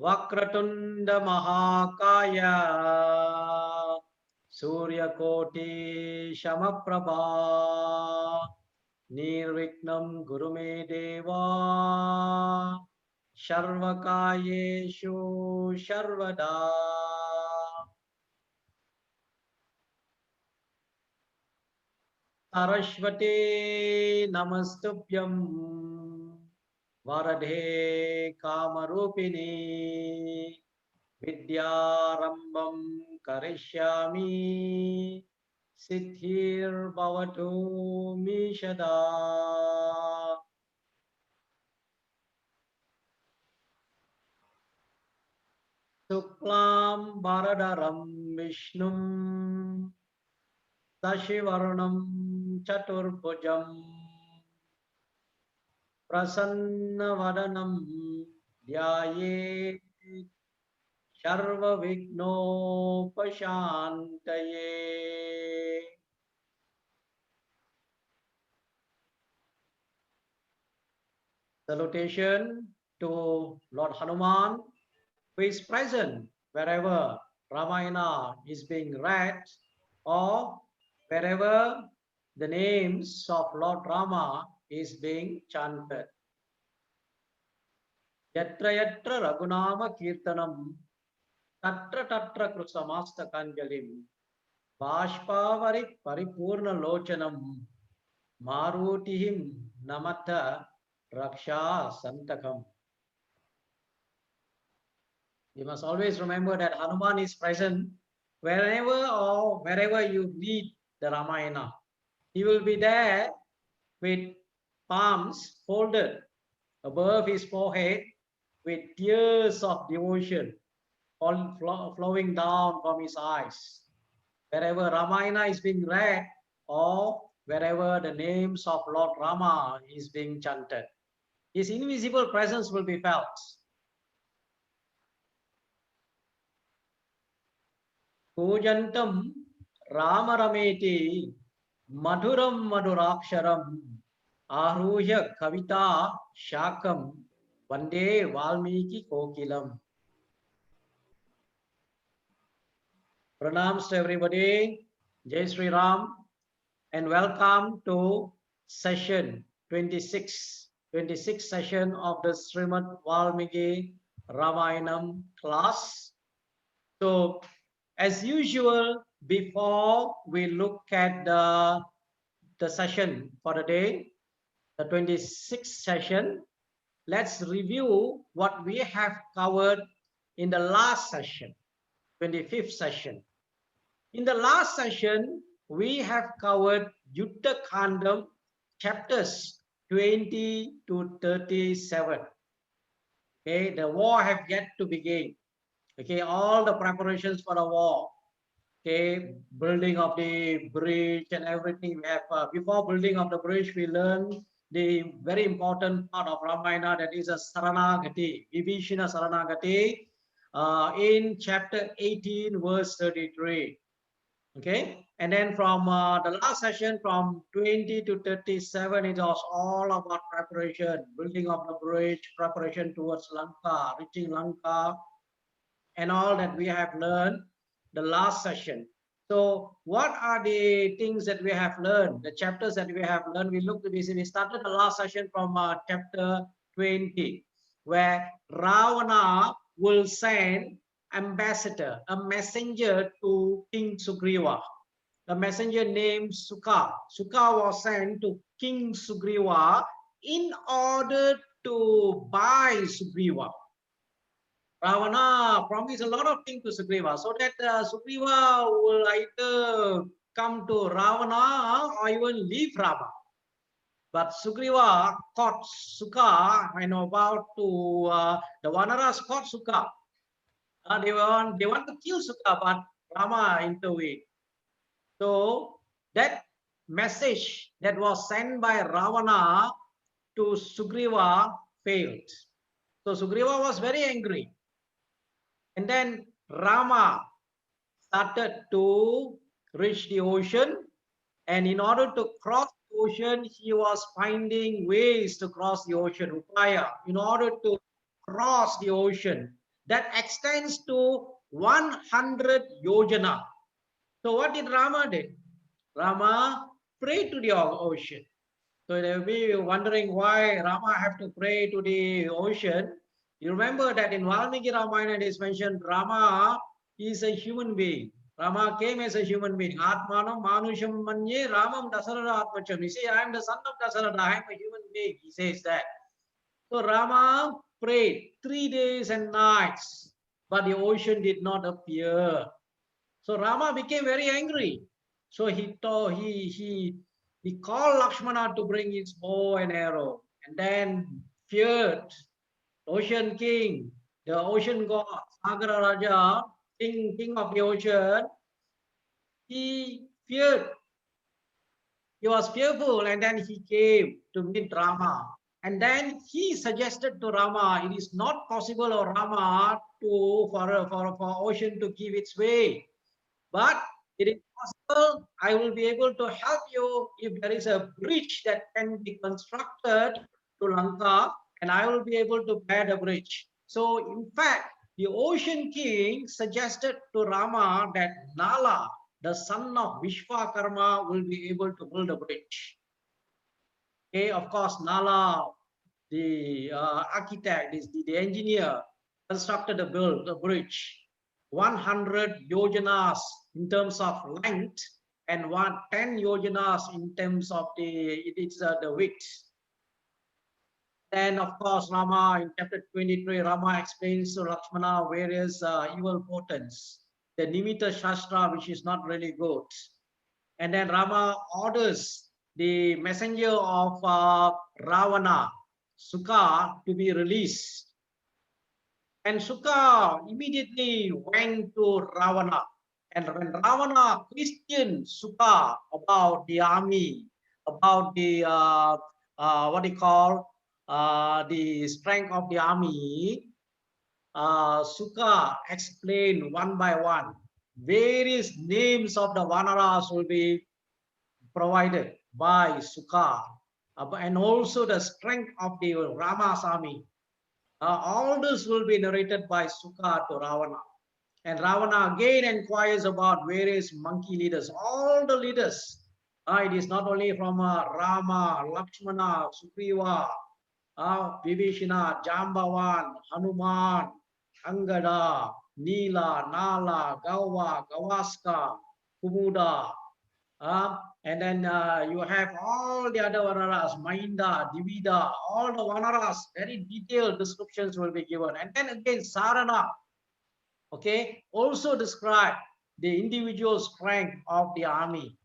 Vakratunda Mahakaya Suryakoti Shamaprabha Nirvignam Gurume Deva Sharvakayeshu Sharvada Saraswati Namastubhyam Varadhe Kamarupini Vidyarambam Karishyami Siddhir Bhavatu Mishada Suklam Bharadaram Vishnum Sashivarnam Chaturbhujam Prasanna Dhyaye Sharva Vigno Pashantaye. Salutation to Lord Hanuman, who is present wherever Ramayana is being read or wherever the names of Lord Rama is being chanted. Yatra yatra Raghunama Kirtanam Tatra tatra Krusamastakanjalim Bashpavarit Paripurna Lochanam Marutihim Namata Raksha Santakam. You must always remember that Hanuman is present wherever or wherever you read the Ramayana. He will be there with palms folded above his forehead with tears of devotion flowing down from his eyes. Wherever Ramayana is being read or wherever the names of Lord Rama is being chanted, his invisible presence will be felt. Pujantam Rama Rameti Madhuram Madhuraksharam Aruhya Kavita Shakam Vande Valmiki Kokilam. Pranams to everybody. Jai Sri Ram and welcome to session 26 session of the Srimad Valmiki Ramayanam class. So as usual, before we look at the session for the day, the 26th session, let's review what we have covered in the last session, 25th session. In the last session, we have covered Yuddha Khandam chapters 20 to 37. Okay, the war have yet to begin. Okay, all the preparations for the war. Okay, building of the bridge and everything we have. Before building of the bridge, we learned the very important part of Ramayana, that is a Saranagati, Vibhishana Saranagati, in chapter 18, verse 33. Okay, and then from the last session, from 20 to 37, it was all about preparation, building of the bridge, preparation towards Lanka, reaching Lanka, and all that we have learned the last session. So what are the things that we have learned, the chapters that we have learned? We started the last session from chapter 20, where Ravana will send ambassador, a messenger to King Sugriva. The messenger named Sukha. Sukha was sent to King Sugriva in order to buy Sugriva. Ravana promised a lot of things to Sugriva, so that Sugriva will either come to Ravana or even leave Rama. But Sugriva caught Sukha, about to the Vanaras caught Sukha. They want to kill Sukha, but Rama intervened. So that message that was sent by Ravana to Sugriva failed. So Sugriva was very angry. And then Rama started to reach the ocean. And in order to cross the ocean, he was finding ways to cross the ocean. Upaya, in order to cross the ocean, that extends to 100 yojana. So what did Rama did? Rama prayed to the ocean. So they will be wondering why Rama have to pray to the ocean. You remember that in Valmiki Ramayana it is mentioned Rama is a human being. Rama came as a human being. Atmanam Manusham Manye Ramam Dasarada Atmacham. He says, I am the son of Dasarada, I am a human being. He says that. So Rama prayed 3 days and nights, but the ocean did not appear. So Rama became very angry. So he called Lakshmana to bring his bow and arrow, and then feared ocean king, the ocean god, Sagara Raja, king of the ocean. He feared, he was fearful, and then he came to meet Rama. And then he suggested to Rama, it is not possible for Rama for ocean to give its way. But it is possible I will be able to help you if there is a bridge that can be constructed to Lanka, and I will be able to bear the bridge. So in fact, the ocean king suggested to Rama that Nala, the son of Vishwakarma, will be able to build a bridge. Okay, of course, Nala, the architect, the engineer, constructed the bridge. 100 yojanas in terms of length and 10 yojanas in terms of the width. Then, of course, Rama in chapter 23, Rama explains to Lakshmana various evil portents, the Nimitta Shastra, which is not really good. And then Rama orders the messenger of Ravana, Sukha, to be released. And Sukha immediately went to Ravana. And when Ravana questioned Sukha about the army, about the what they call the strength of the army, Sukha explained one by one. Various names of the Vanaras will be provided by Sukha, and also the strength of the Rama's army. All this will be narrated by Sukha to Ravana. And Ravana again inquires about various monkey leaders, all the leaders. It is not only from Rama, Lakshmana, Sugriva, Vibhishana, Jambavan, Hanuman, Angada, Nila, Nala, Gawa, Gavaska, Kumuda. And then you have all the other Vanaras, Mainda, Divida, all the Vanaras, very detailed descriptions will be given. And then again, Sarana, okay, also describe the individual strength of the army.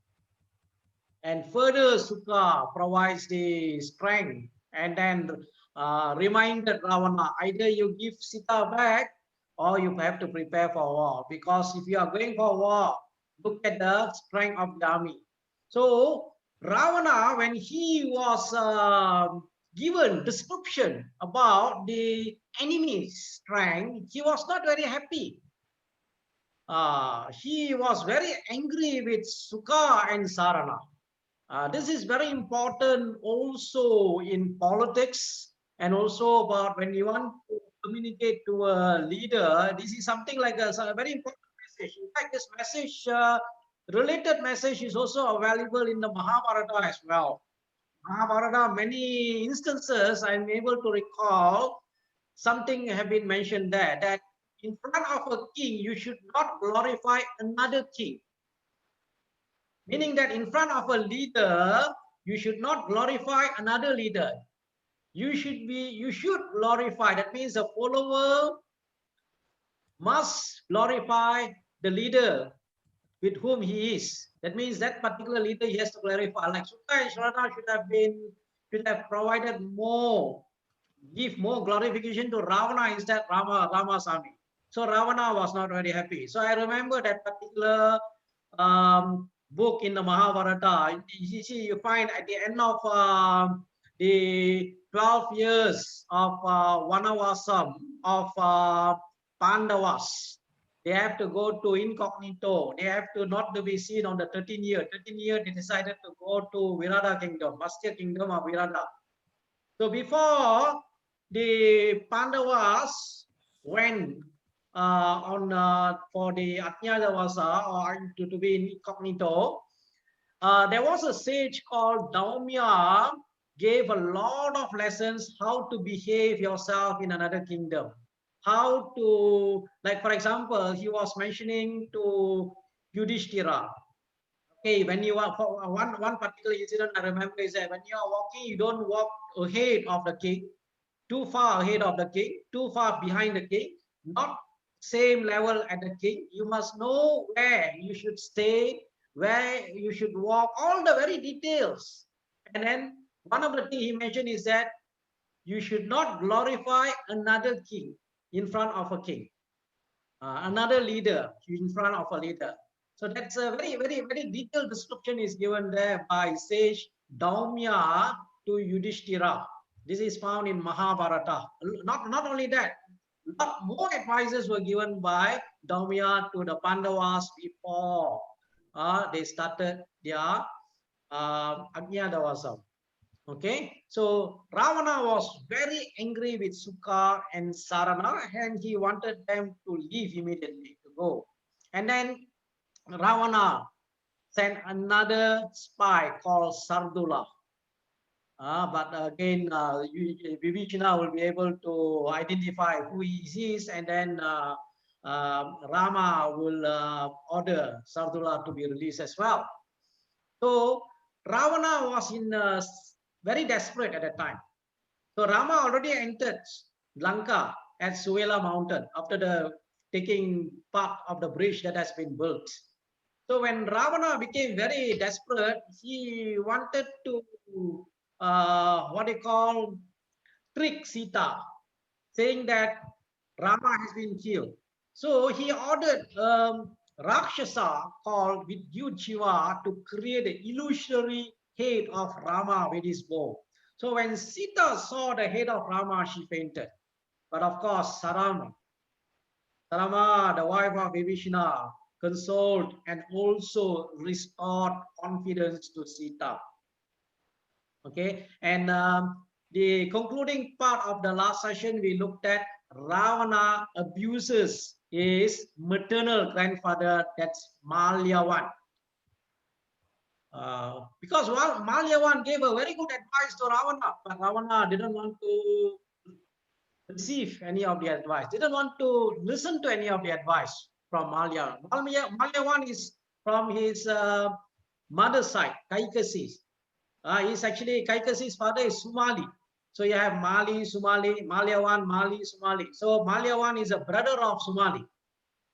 And further, Sukha provides the strength and then reminded Ravana, either you give Sita back or you have to prepare for war. Because if you are going for war, look at the strength of the army. So Ravana, when he was given description about the enemy's strength, he was not very happy. He was very angry with Sukha and Sarana. This is very important also in politics, and also about when you want to communicate to a leader. This is something like a very important message. In fact, this message, related message, is also available in the Mahabharata as well. Mahabharata, many instances I'm able to recall, something have been mentioned there, that in front of a king, you should not glorify another king. Meaning that in front of a leader, you should not glorify another leader. You should glorify. That means the follower must glorify the leader with whom he is. That means that particular leader he has to clarify. Like Sukha and Sharana should have provided more, give more glorification to Ravana instead Rama's army. So Ravana was not very happy. So I remember that particular book in the Mahabharata. You see, you find at the end of the 12 years of Vanavasam of Pandavas, they have to go to incognito. They have to not to be seen on the 13th year. 13th year, they decided to go to Virada kingdom, Mastya kingdom of Virada. So before the Pandavas went for the Ajnanavasa or to be incognito. There was a sage called Daumya gave a lot of lessons how to behave yourself in another kingdom. How to, like for example, he was mentioning to Yudhishthira. Okay, when you are for one particular incident I remember is that when you are walking, you don't walk ahead of the king, too far ahead of the king, too far behind the king, not same level at the king. You must know where you should stay, where you should walk, all the very details. And then one of the things he mentioned is that you should not glorify another king in front of a king, another leader in front of a leader. So that's a very detailed description is given there by sage Daumya to Yudhishthira. This is found in Mahabharata. Not only that, lot more advices were given by Daumya to the Pandavas before they started their Ajnanavasa. Okay, so Ravana was very angry with Sukha and Sarana, and he wanted them to leave immediately to go. And then Ravana sent another spy called Sardula. But again, Vibhishana will be able to identify who he is, and then Rama will order Sardula to be released as well. So Ravana was in very desperate at that time. So Rama already entered Lanka at Suela mountain after the taking part of the bridge that has been built. So when Ravana became very desperate, he wanted to what they call trick Sita, saying that Rama has been killed. So he ordered Rakshasa called Vidyujiva to create an illusory head of Rama with his bow. So when Sita saw the head of Rama, she fainted. But of course, Sarama, the wife of Vibhishana, consoled and also restored confidence to Sita. Okay, and the concluding part of the last session, we looked at Ravana abuses his maternal grandfather, that's Malyavan. Because Malyavan gave a very good advice to Ravana, but Ravana didn't want to receive any of the advice, didn't want to listen to any of the advice from Malyavan. Malyavan is from his mother's side, Kaikasi. He's actually Kaikasi's father is Sumali. So you have Mali, Sumali, Malyavan, Mali, Sumali. So Malyavan is a brother of Sumali.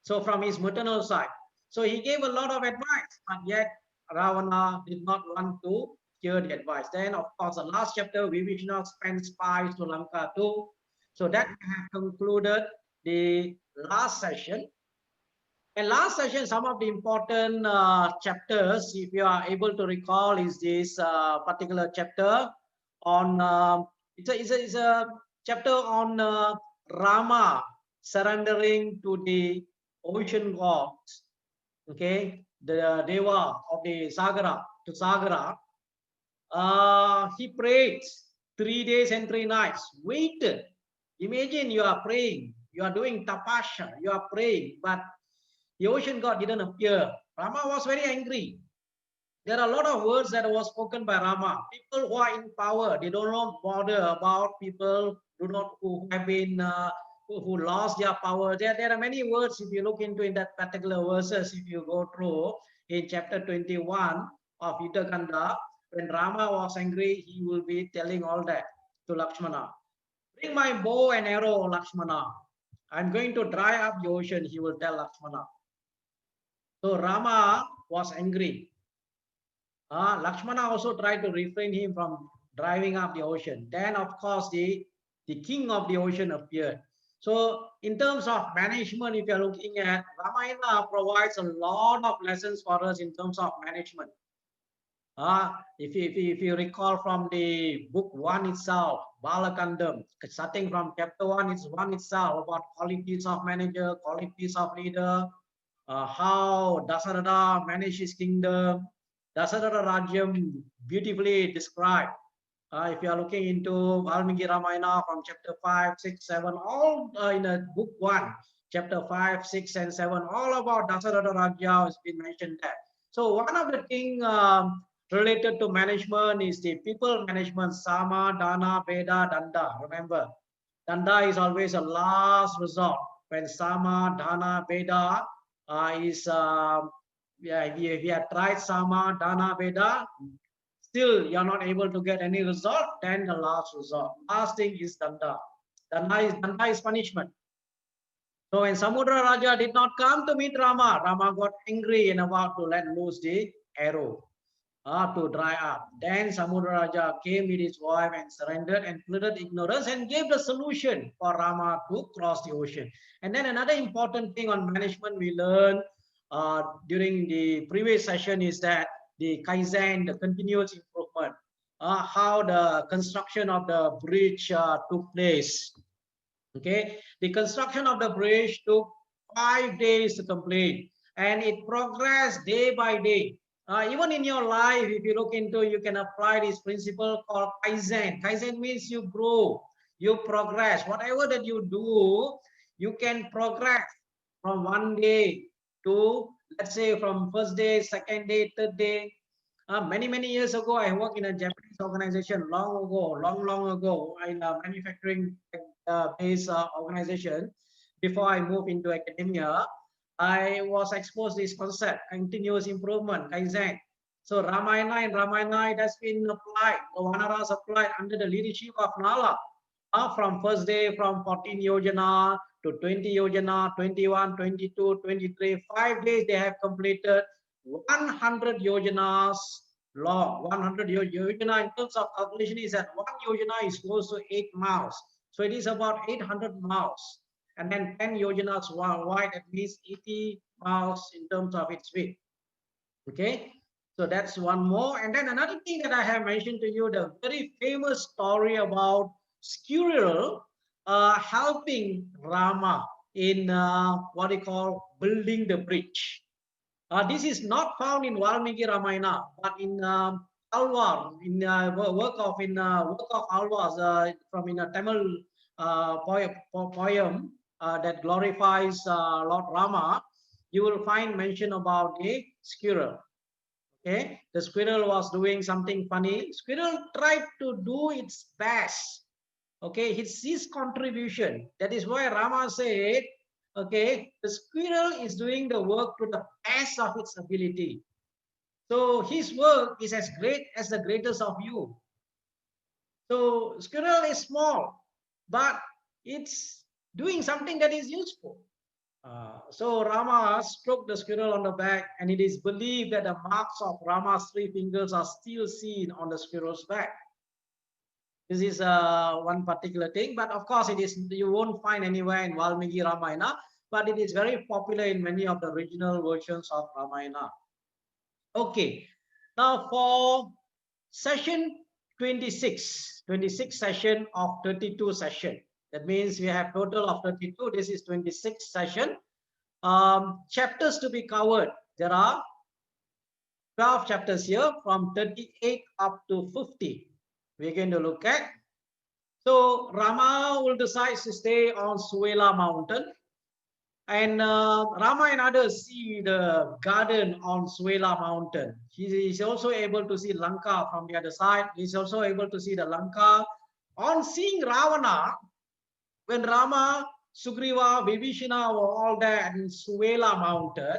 So from his maternal side. So he gave a lot of advice, but yet Ravana did not want to hear the advice. Then, of course, the last chapter, Vibhishana sent spies to Lanka too. So that have concluded the last session. And last session, some of the important chapters, if you are able to recall, is this particular chapter on, it's a chapter on Rama surrendering to the ocean gods, okay, the Deva of the Sagara, to Sagara. He prayed 3 days and 3 nights, waited. Imagine you are praying, you are doing tapasya, you are praying, but the ocean god didn't appear. Rama was very angry. There are a lot of words that were spoken by Rama. People who are in power, they don't bother about people who have been who lost their power. There are many words if you look into in that particular verses. If you go through in chapter 21 of Yuddhakanda, when Rama was angry, he will be telling all that to Lakshmana. Bring my bow and arrow, Lakshmana. I'm going to dry up the ocean, he will tell Lakshmana. So Rama was angry. Lakshmana also tried to refrain him from driving up the ocean. Then, of course, the king of the ocean appeared. So, in terms of management, if you're looking at Ramayana, provides a lot of lessons for us in terms of management. If you recall from the book 1 itself, Balakandam, starting from chapter 1, it's 1 itself about qualities of manager, qualities of leader, how Dasaratha managed his kingdom. Dasaratha Rajyam beautifully described. If you are looking into Valmiki Ramayana from chapter 5, 6, 7, all in a book 1, chapter 5, 6, and 7, all about Dasaratha Raja has been mentioned there. So one of the thing related to management is the people management, Sama, Dana, Veda, Danda. Remember, Danda is always a last resort. When Sama, Dana, Veda is, yeah, if you have tried Sama, Dana, Veda, still you're not able to get any result, then the last resort. Last thing is Danda. Danda is punishment. So when Samudra Raja did not come to meet Rama, Rama got angry and about to let loose the arrow to dry up. Then Samudra Raja came with his wife and surrendered and pleaded ignorance and gave the solution for Rama to cross the ocean. And then another important thing on management we learned during the previous session is that the Kaizen, the continuous improvement, how the construction of the bridge took place. Okay, the construction of the bridge took 5 days to complete, and it progressed day by day. Even in your life, if you look into, you can apply this principle called Kaizen. Kaizen means you grow, you progress. Whatever that you do, you can progress from one day to, let's say, from first day, second day, third day. Many years ago, I worked in a Japanese organization long ago, in a manufacturing based organization. Before I moved into academia, I was exposed to this concept, continuous improvement, Kaizen. So Ramayana, it has been applied, the Vanaras applied under the leadership of Nala. From first day, from 14 yojana to 20 yojana, 21, 22, 23, 5 days they have completed 100 yojanas long. 100 yojana in terms of calculation is that one yojana is close to 8 miles. So it is about 800 miles. And then 10 yojanas wide, at least 80 miles in terms of its width. Okay, so that's one more. And then another thing that I have mentioned to you, the very famous story about squirrel helping Rama in what they call building the bridge. This is not found in Valmiki Ramayana, but in Alvar, in work of Alvars, from in a Tamil poem that glorifies Lord Rama. You will find mention about a squirrel. Okay, the squirrel was doing something funny. Squirrel tried to do its best. Okay, it's his contribution. That is why Rama said, okay, the squirrel is doing the work to the best of its ability. So his work is as great as the greatest of you. So squirrel is small, but it's doing something that is useful. So Rama stroked the squirrel on the back, and it is believed that the marks of Rama's 3 fingers are still seen on the squirrel's back. This is one particular thing, but of course, it is, you won't find anywhere in Valmiki Ramayana, but it is very popular in many of the original versions of Ramayana. Okay, now for session 26 session of 32 session. That means we have total of 32. This is 26 session. Chapters to be covered. There are 12 chapters here from 38 up to 50. We're going to look at. So Rama will decide to stay on Suela mountain. And Rama and others see the garden on Suela mountain. He is also able to see Lanka from the other side. He's also able to see the Lanka. On seeing Ravana, when Rama, Sugriva, Vibhishana were all there in Suela mountain,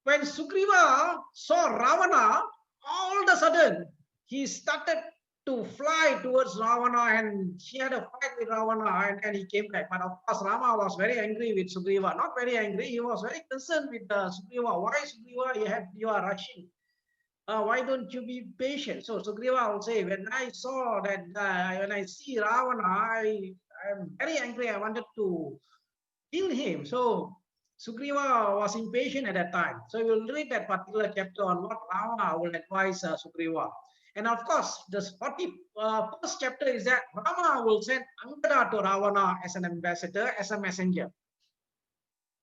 when Sugriva saw Ravana, all of a sudden he started to fly towards Ravana, and he had a fight with Ravana, and he came back. But of course, Rama was very angry with Sugriva. Not very angry, he was very concerned with Sugriva. Why, Sugriva, you are rushing? Why don't you be patient? So Sugriva will say, when I saw that, when I see Ravana, I am very angry. I wanted to kill him. So Sugriva was impatient at that time. So we will read that particular chapter on what Ravana will advise Sugriva. And of course, the 41st chapter is that Rama will send Angada to Ravana as an ambassador, as a messenger.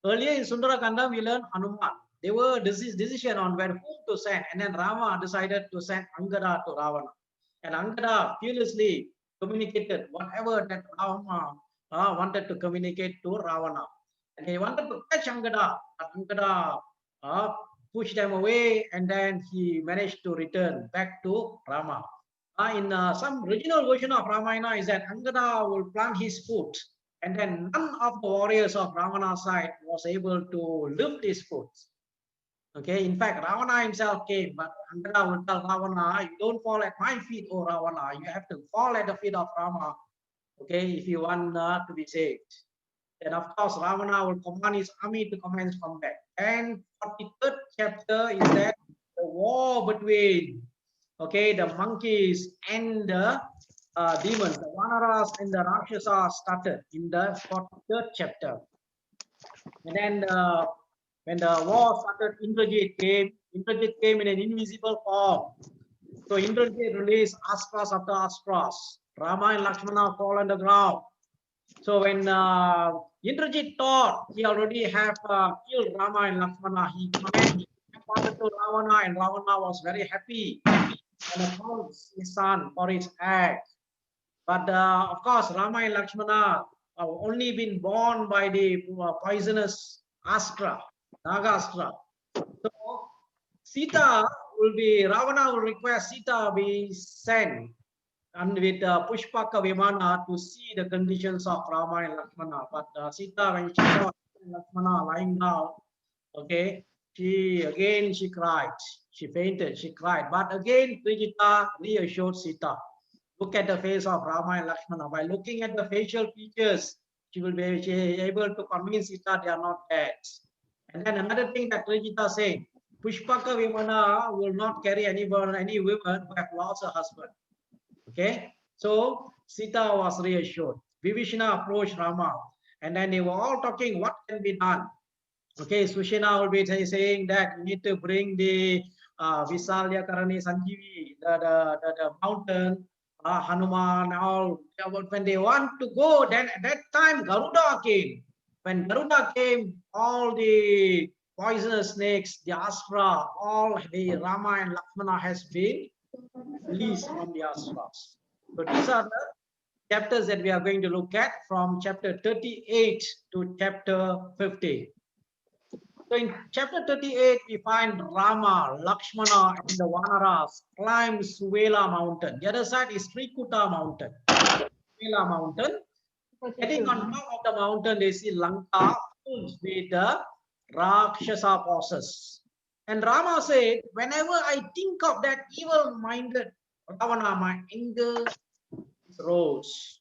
Earlier in Sundarakanda, we learned Hanuman. They were decision on whom to send, and then Rama decided to send Angada to Ravana. And Angada fearlessly communicated whatever that Rama wanted to communicate to Ravana. And they wanted to catch Angada, but Angada pushed them away, and then he managed to return back to Rama. In some original version of Ramayana is that Angada will plant his foot, and then none of the warriors of Ravana's side was able to lift his foot. Okay, in fact, Ravana himself came, but Angada will tell Ravana, you don't fall at my feet, oh Ravana, you have to fall at the feet of Rama, okay, if you want to be saved. Then of course, Ravana will command his army to commence combat. And 43rd chapter is that the war between, okay, the monkeys and the demons, the Vanaras and the Rakshasas started in the 43rd chapter. And then when the war started, Indrajit came. Indrajit came in an invisible form. So Indrajit released astras after astras. Rama and Lakshmana fall on the ground. So when Indrajit thought he already have killed Rama and Lakshmana, he commanded to Ravana, and Ravana was very happy and announced his son for his act. But of course, Rama and Lakshmana have only been born by the poisonous astra, Nagastra. So Sita will be, Ravana will request Sita be sent and with Pushpaka Vimana to see the conditions of Rama and Lakshmana. But Sita, when she saw Lakshmana lying down, okay, she cried, she fainted, she cried. But again, Trijita reassured Sita. Look at the face of Rama and Lakshmana. By looking at the facial features, she will be able to convince Sita they are not dead. And then another thing that Trijita said, Pushpaka Vimana will not carry any women who have lost a husband. Okay, so Sita was reassured. Vibhishana approached Rama, and then they were all talking what can be done. Okay, Sushena will be saying that you need to bring the Visalya Karani Sanjeevi, the mountain, Hanuman, all. When they want to go, then at that time Garuda came. When Garuda came, all the poisonous snakes, the Astra, all the Rama and Lakshmana has been released from the Astras. So these are the chapters that we are going to look at from chapter 38 to chapter 50. So in chapter 38, we find Rama, Lakshmana, and the Vanaras climb Suvela mountain. The other side is Trikuta mountain. Suvela mountain. Heading on top of the mountain, they see Lanka filled with the Rakshasa forces. And Rama said, whenever I think of that evil-minded Ravana, my anger rose.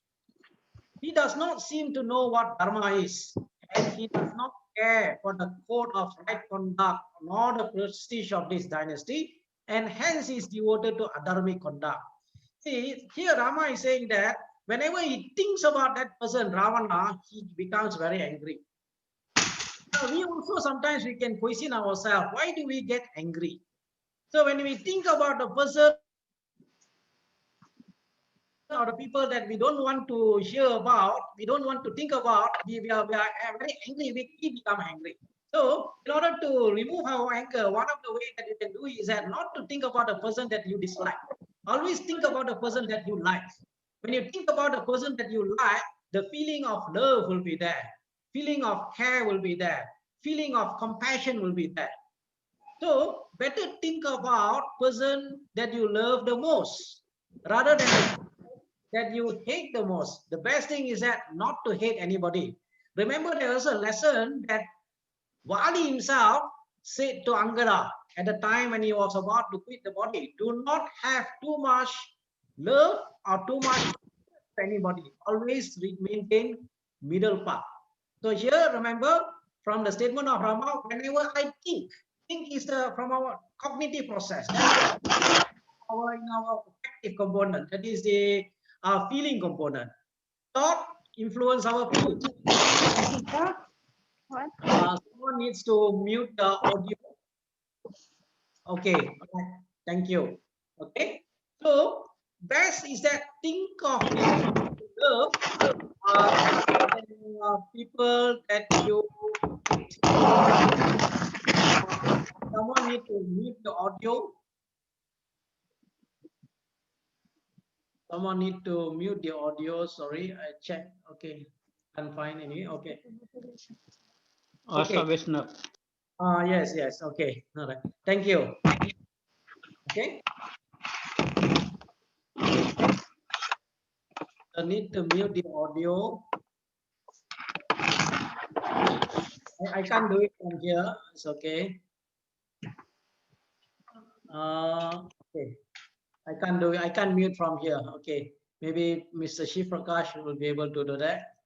He does not seem to know what dharma is, and he does not care for the code of right conduct nor the prestige of this dynasty, and hence he is devoted to adharmic conduct. See, here Rama is saying that whenever he thinks about that person, Ravana, he becomes very angry. Now, we also sometimes we can question ourselves, why do we get angry? So when we think about a person or the people that we don't want to hear about, we don't want to think about, we are very angry, we become angry. So in order to remove our anger, one of the ways that you can do is that not to think about a person that you dislike. Always think about a person that you like. When you think about a person that you like, the feeling of love will be there. Feeling of care will be there. Feeling of compassion will be there. So better think about person that you love the most rather than that you hate the most. The best thing is that not to hate anybody. Remember, there was a lesson that Vali himself said to Angada at the time when he was about to quit the body, do not have too much love or too much to anybody. Always maintain middle path. So here, remember, from the statement of Rama, whenever I think is the from our cognitive process. That is in our affective component. That is the feeling component. Thought influence our feel. Someone needs to mute the audio. Okay, thank you. Okay, so best is that think of people you love people that you hate. Someone need to mute the audio. Someone need to mute the audio. Sorry, I check. Okay, I'm fine anyway. Okay. Okay. Vishnu. Yes, yes. Okay. All right. Thank you. Okay. I need to mute the audio. I can't do it from here. It's okay. Okay. I can't do it. I can't mute from here. Okay. Maybe Mr. Shiv Prakash will be able to do that.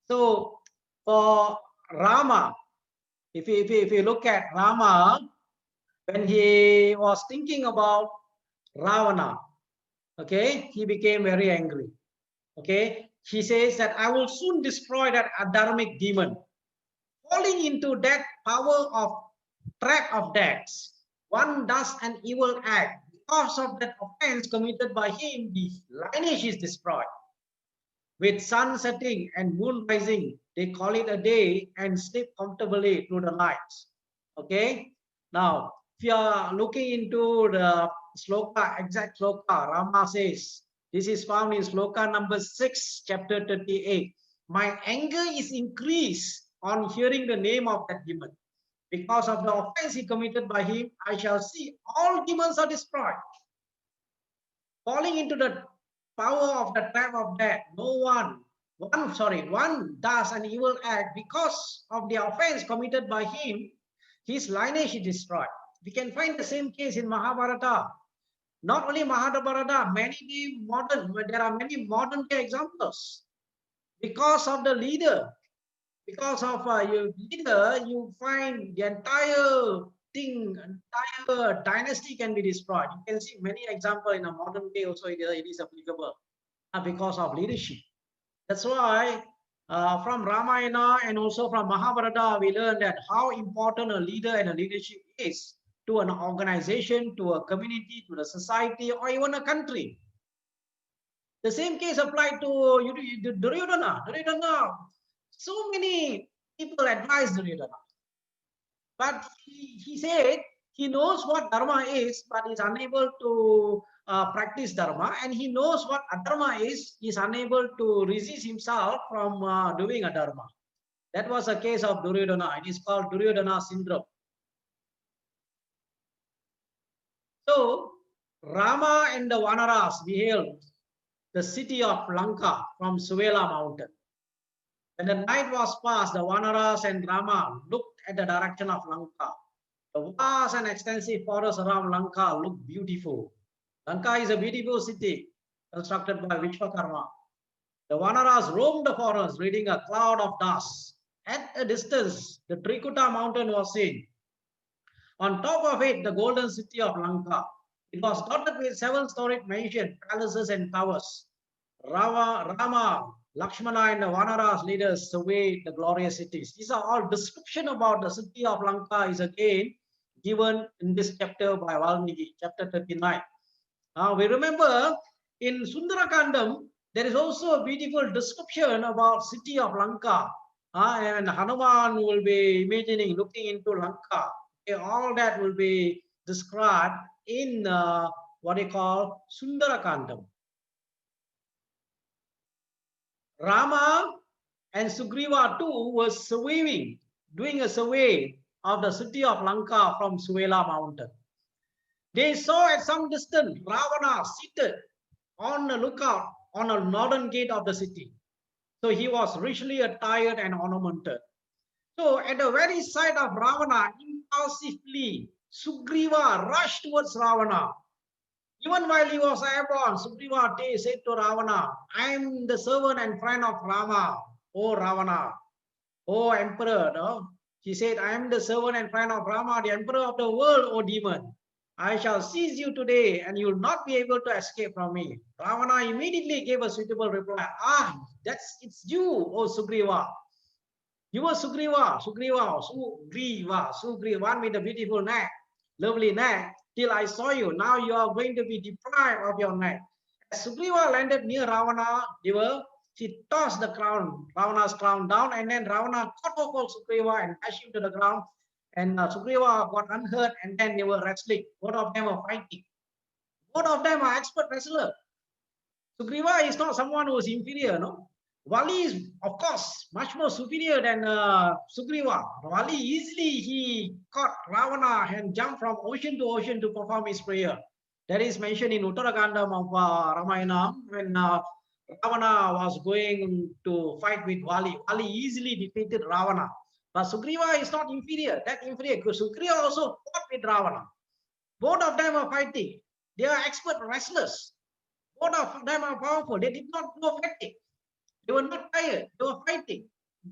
So for Rama, if you look at Rama, when he was thinking about Ravana, okay, he became very angry. Okay, he says that I will soon destroy that adharmic demon, falling into that power of trap of deaths. One does an evil act. Because of that offense committed by him, the lineage is destroyed. With sun setting and moon rising, they call it a day and sleep comfortably through the night. Okay. Now, if you are looking into the sloka, exact sloka, Rama says, this is found in sloka number 6, chapter 38. My anger is increased on hearing the name of that demon. Because of the offense he committed by him, I shall see all demons are destroyed. Falling into the power of the trap of death, one does an evil act because of the offense committed by him, his lineage is destroyed. We can find the same case in Mahabharata. Not only Mahabharata, there are many modern day examples. Because of the leader, because of your leader, you find the entire thing, entire dynasty can be destroyed. You can see many examples in a modern day also it is applicable because of leadership. That's why from Ramayana and also from Mahabharata, we learn that how important a leader and a leadership is to an organization, to a community, to the society, or even a country. The same case applied to Duryodhana. Duryodhana, so many people advise Duryodhana, but he said he knows what dharma is, but is unable to practice dharma, and he knows what adharma is. He is unable to resist himself from doing a dharma. That was a case of Duryodhana. It is called Duryodhana syndrome. So Rama and the Vanaras beheld the city of Lanka from Suvela mountain. When the night was past, the Vanaras and Rama looked at the direction of Lanka. The vast and extensive forest around Lanka looked beautiful. Lanka is a beautiful city constructed by Vishwakarma. The Vanaras roamed the forest, reading a cloud of dust. At a distance, the Trikuta mountain was seen. On top of it, the golden city of Lanka. It was dotted with seven-storied mansions, palaces, and towers. Rama, Lakshmana, and the Vanaras leaders surveyed the glorious cities. These are all description about the city of Lanka is again given in this chapter by Valmiki, chapter 39. We remember in Sundarakandam, there is also a beautiful description about city of Lanka. And Hanuman will be imagining, looking into Lanka. Okay, all that will be described in what they call Sundarakandam. Rama and Sugriva too was surveying, doing a survey of the city of Lanka from Suvela mountain. They saw at some distance Ravana seated on the lookout on a northern gate of the city. So he was richly attired and ornamented. So at the very sight of Ravana, impulsively, Sugriva rushed towards Ravana. Even while he was airborne, Sugriva said to Ravana, I am the servant and friend of Rama, O Ravana, O emperor. No? He said, I am the servant and friend of Rama, the emperor of the world, O demon. I shall seize you today and you will not be able to escape from me. Ravana immediately gave a suitable reply. It's you, O Sugriva. You are Sugriva, one with a beautiful neck, lovely neck, till I saw you. Now you are going to be deprived of your neck. As Sugriva landed near Ravana, she tossed the crown, Ravana's crown down, and then Ravana cut off Sugriva and dashed him to the ground. And Sugriva got unhurt, and then they were wrestling. Both of them were fighting. Both of them are expert wrestlers. Sugriva is not someone who is inferior, no? Vali is, of course, much more superior than Sugriva. Vali easily he caught Ravana and jumped from ocean to ocean to perform his prayer. That is mentioned in Uttarakandam of Ramayana when Ravana was going to fight with Vali. Vali easily defeated Ravana. But Sugriva is not inferior, that inferior. Because Sugriva also fought with Ravana. Both of them are fighting. They are expert wrestlers. Both of them are powerful. They did not go fatigue. They were not tired. They were fighting.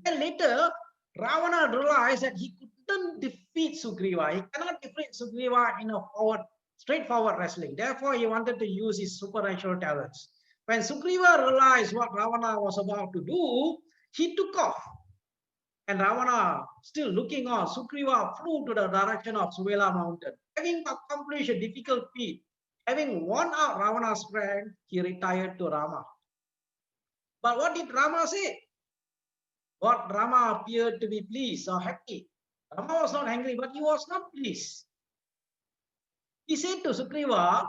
Then later, Ravana realized that he couldn't defeat Sugriva. He cannot defeat Sugriva in a straightforward wrestling. Therefore, he wanted to use his supernatural talents. When Sugriva realized what Ravana was about to do, he took off. And Ravana, still looking on, Sugriva flew to the direction of Suvela mountain. Having accomplished a difficult feat, having won out Ravana's strength, he retired to Rama. But what did Rama say? What Rama appeared to be pleased or happy. Rama was not angry, but he was not pleased. He said to Sugriva,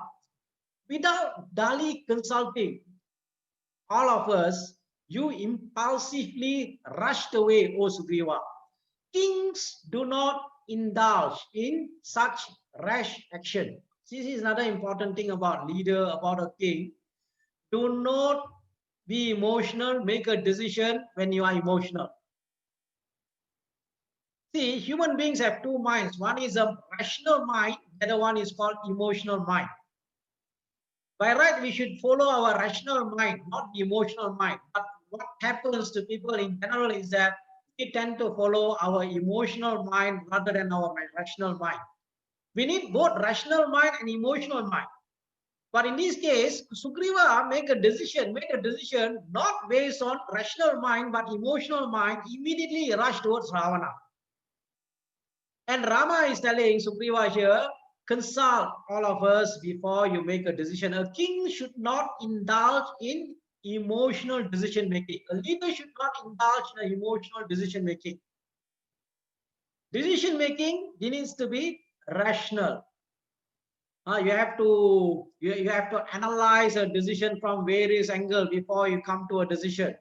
without duly consulting all of us, you impulsively rushed away, O Sugriva. Kings do not indulge in such rash action. This is another important thing about leader, about a king. Do not be emotional, make a decision when you are emotional. See, human beings have two minds. One is a rational mind, the other one is called emotional mind. By right, we should follow our rational mind, not the emotional mind. But what happens to people in general is that we tend to follow our emotional mind rather than our rational mind. We need both rational mind and emotional mind. But in this case, Sugriva make a decision not based on rational mind but emotional mind, immediately rush towards Ravana. And Rama is telling Sugriva here, consult all of us before you make a decision. A king should not indulge in emotional decision making. A leader should not indulge in emotional decision making. Decision making needs to be rational. You have to analyze a decision from various angles before you come to a decision.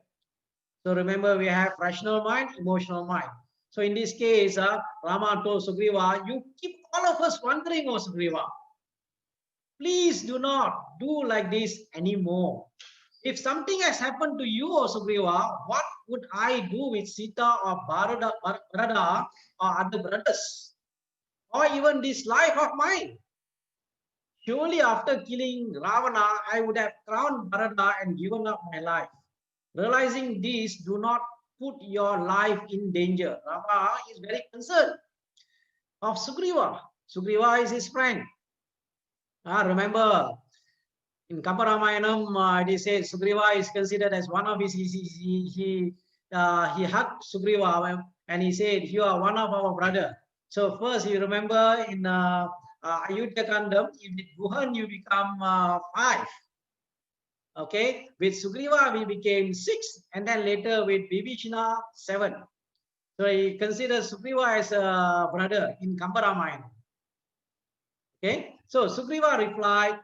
So remember, we have rational mind, emotional mind. So in this case, Rama told Sugriva, you keep all of us wondering, O Sugriva. Please do not do like this anymore. If something has happened to you, O Sugriva, what would I do with Sita or Bharata or other brothers? Or even this life of mine? Surely after killing Ravana, I would have crowned Bharata and given up my life. Realizing this, do not put your life in danger. Rama is very concerned of Sugriva. Sugriva is his friend. Remember, in Ramayana, it says Sugriva is considered as one of his. He hugged Sugriva and he said, "You are one of our brother." So first, you remember in Ayodhya Kandam, with Guhan you become 5. Okay, with Sugriva we became 6, and then later with Vibhishana 7. So he considers Sugriva as a brother in Ramayana. Okay, so Sugriva replied,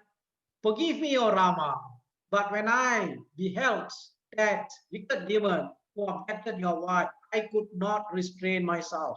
"Forgive me, O Rama, but when I beheld that wicked demon who abducted your wife, I could not restrain myself."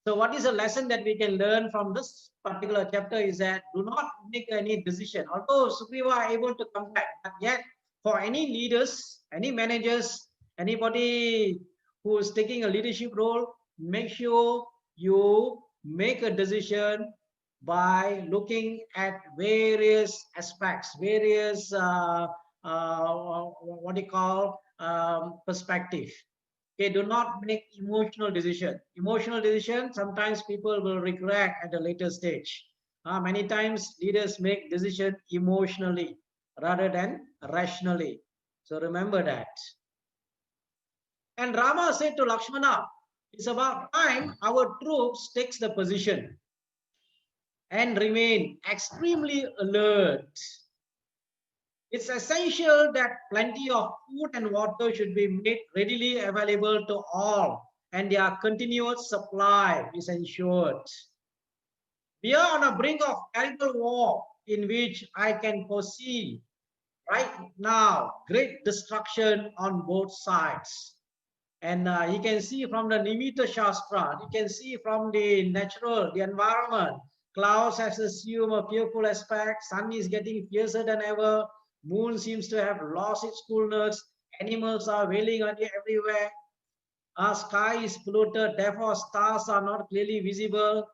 So what is a lesson that we can learn from this particular chapter is that do not make any decision. Although Sugriva are able to come back, but yet for any leaders, any managers, anybody who is taking a leadership role, make sure you make a decision by looking at various aspects, various what do you call perspective. Okay, do not make emotional decision. Emotional decision, sometimes people will regret at a later stage. Many times leaders make decision emotionally rather than rationally. So remember that. And Rama said to Lakshmana, it's about time our troops takes the position and remain extremely alert. It's essential that plenty of food and water should be made readily available to all, and their continuous supply is ensured. We are on the brink of terrible war in which I can foresee Right now, great destruction on both sides. And you can see from the Nimita Shastra, you can see from the natural, the environment, clouds has assumed a fearful aspect, sun is getting fiercer than ever, moon seems to have lost its coolness, animals are wailing on you everywhere, our sky is polluted, therefore stars are not clearly visible.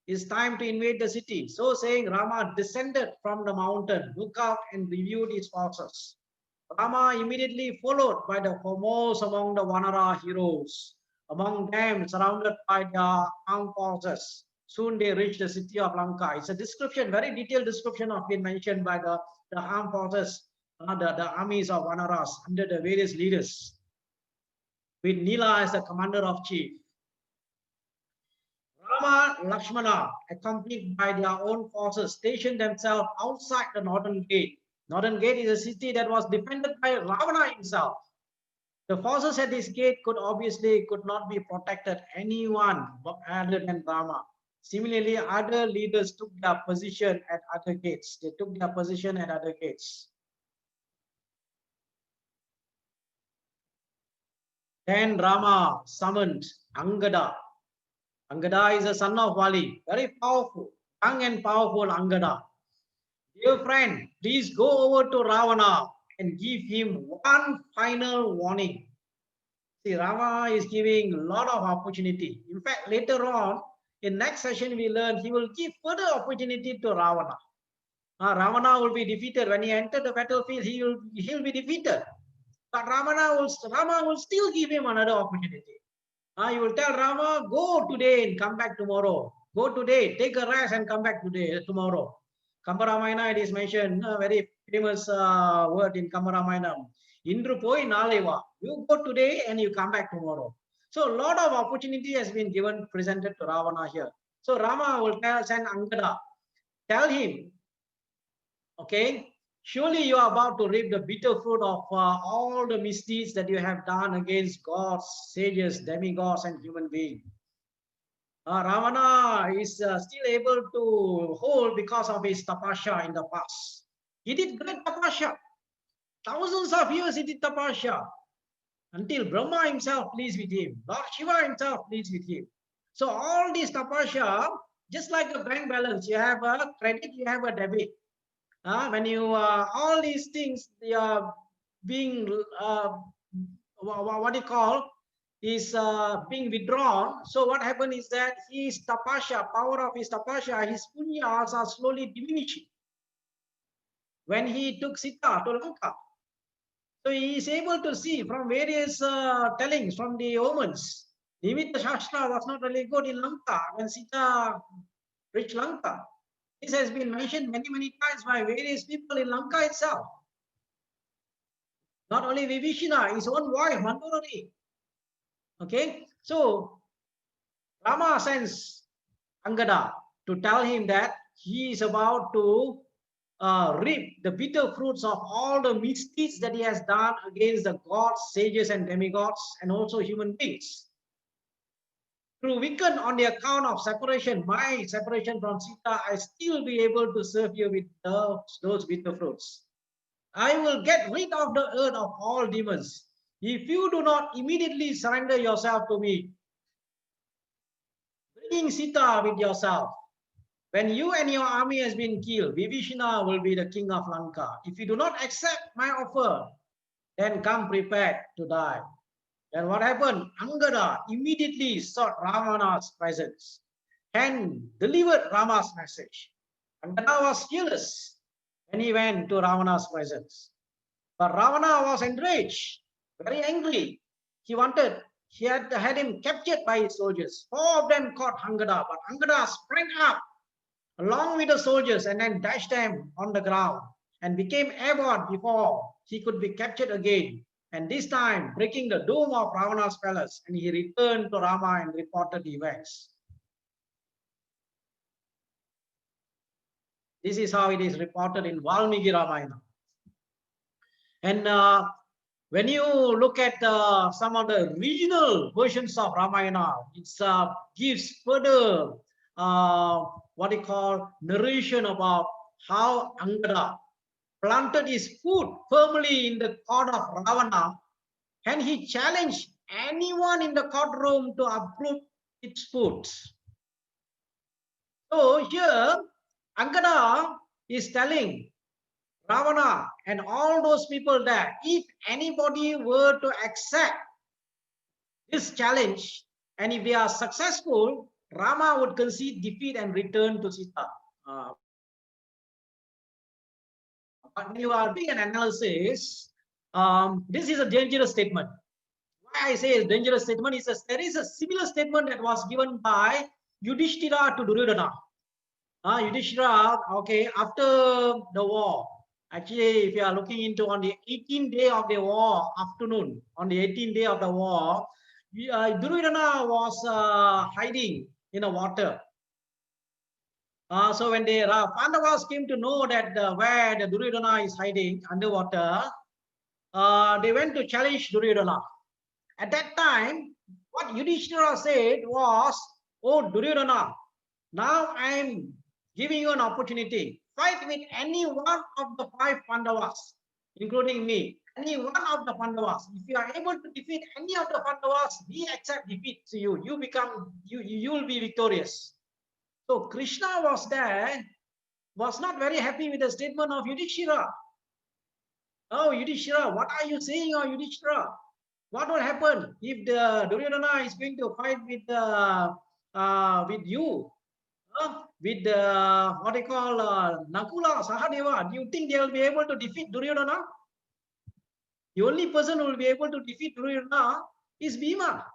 It's time to invade the city. So saying, Rama descended from the mountain, looked out and reviewed his forces. Rama immediately followed by the foremost among the Vanara heroes, among them surrounded by their armed forces. Soon they reached the city of Lanka. It's a description, very detailed description of been mentioned by the armed forces, the armies of Vanaras under the various leaders, with Nila as the commander of chief. Rama Lakshmana, accompanied by their own forces, stationed themselves outside the northern gate. Northern gate is a city that was defended by Ravana himself. The forces at this gate could not be protected anyone other than Rama. Similarly, other leaders took their position at other gates. They took their position at other gates. Then Rama summoned Angada. Angada is a son of Vali, very powerful, young and powerful Angada. Dear friend, please go over to Ravana and give him one final warning. See, Rama is giving a lot of opportunity. In fact, later on, in next session, we learn he will give further opportunity to Ravana. Ravana will be defeated. When he entered the battlefield, he'll be defeated. But Rama will still give him another opportunity. You will tell Rama, go today and come back tomorrow. Go today, take a rest and come back tomorrow. Ramayana, it is mentioned, a very famous word in Ramayana. Indru poi naleva. You go today and you come back tomorrow. So a lot of opportunity has been given, presented to Ravana here. So Rama will send Angada, tell him, okay, surely you are about to reap the bitter fruit of all the misdeeds that you have done against gods, sages, demigods, and human beings. Ravana is still able to hold because of his tapasya in the past. He did great tapasya. Thousands of years he did tapasya until Brahma himself pleased with him. Lord Shiva himself pleased with him. So all these tapasya, just like a bank balance, you have a credit, you have a debit. When you all these things they are being what do you call is being withdrawn. So what happened is that his tapasya, power of his tapasya, his punyas are slowly diminishing. When he took Sita to Lanka, so he is able to see from various tellings from the omens. Nimitta Shastra was not really good in Lanka when Sita reached Lanka. This has been mentioned many, many times by various people in Lanka itself. Not only Vibhishana, his own wife, Mandodari. Okay, so Rama sends Angada to tell him that he is about to reap the bitter fruits of all the misdeeds that he has done against the gods, sages, and demigods, and also human beings. Through weakened on the account of separation, my separation from Sita, I still be able to serve you with those bitter fruits. I will get rid of the earth of all demons if you do not immediately surrender yourself to me. Bringing Sita with yourself. When you and your army has been killed, Vibhishana will be the king of Lanka. If you do not accept my offer, then come prepared to die. Then what happened? Angada immediately sought Ravana's presence and delivered Rama's message. Angada was fearless when he went to Ravana's presence. But Ravana was enraged, very angry. He had him captured by his soldiers. 4 of them caught Angada, but Angada sprang up along with the soldiers and then dashed them on the ground and became airborne before he could be captured again. And this time, breaking the dome of Ravana's palace, and he returned to Rama and reported the events. This is how it is reported in Valmiki Ramayana. And when you look at some of the regional versions of Ramayana, it gives further what you call narration about how Angada planted his foot firmly in the court of Ravana, and he challenged anyone in the courtroom to uproot its foot. So here, Angada is telling Ravana and all those people that if anybody were to accept this challenge, and if they are successful, Rama would concede defeat and return to Sita. But when you are doing an analysis, this is a dangerous statement. Why I say it's dangerous statement is there is a similar statement that was given by Yudhishthira to Duryodhana. Yudhishthira, okay, after the war, actually, if you are looking into on the 18th day of the war afternoon, on the 18th day of the war, Duryodhana was hiding in the water. So when the Pandavas came to know that where the Duryodhana is hiding underwater, they went to challenge Duryodhana. At that time, what Yudhishthira said was, "Oh Duryodhana, now I am giving you an opportunity. Fight with any one of the 5 Pandavas, including me. Any one of the Pandavas. If you are able to defeat any of the Pandavas, we accept defeat to you. You will be victorious." So Krishna was there, was not very happy with the statement of Yudhishthira. "Oh Yudhishthira, what are you saying, oh Yudhishthira? What will happen if the Duryodhana is going to fight with you? With what they call Nakula, Sahadeva, do you think they will be able to defeat Duryodhana? The only person who will be able to defeat Duryodhana is Bhima.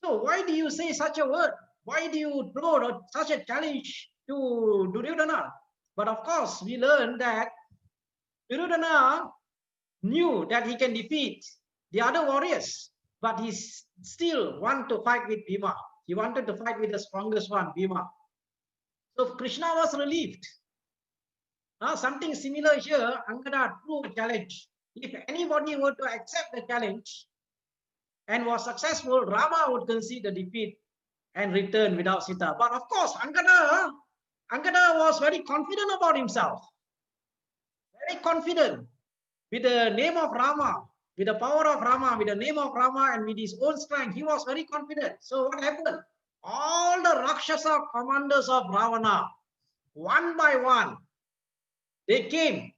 So why do you say such a word? Why do you throw such a challenge to Duryodhana?" But of course, we learn that Duryodhana knew that he can defeat the other warriors, but he still wanted to fight with Bhima. He wanted to fight with the strongest one, Bhima. So Krishna was relieved. Something similar here, Angada threw a challenge. If anybody were to accept the challenge and was successful, Rama would concede the defeat and return without Sita. But of course, Angada was very confident about himself. Very confident with the name of Rama, with the power of Rama, with the name of Rama, and with his own strength. He was very confident. So what happened? All the Rakshasa commanders of Ravana, one by one, they came.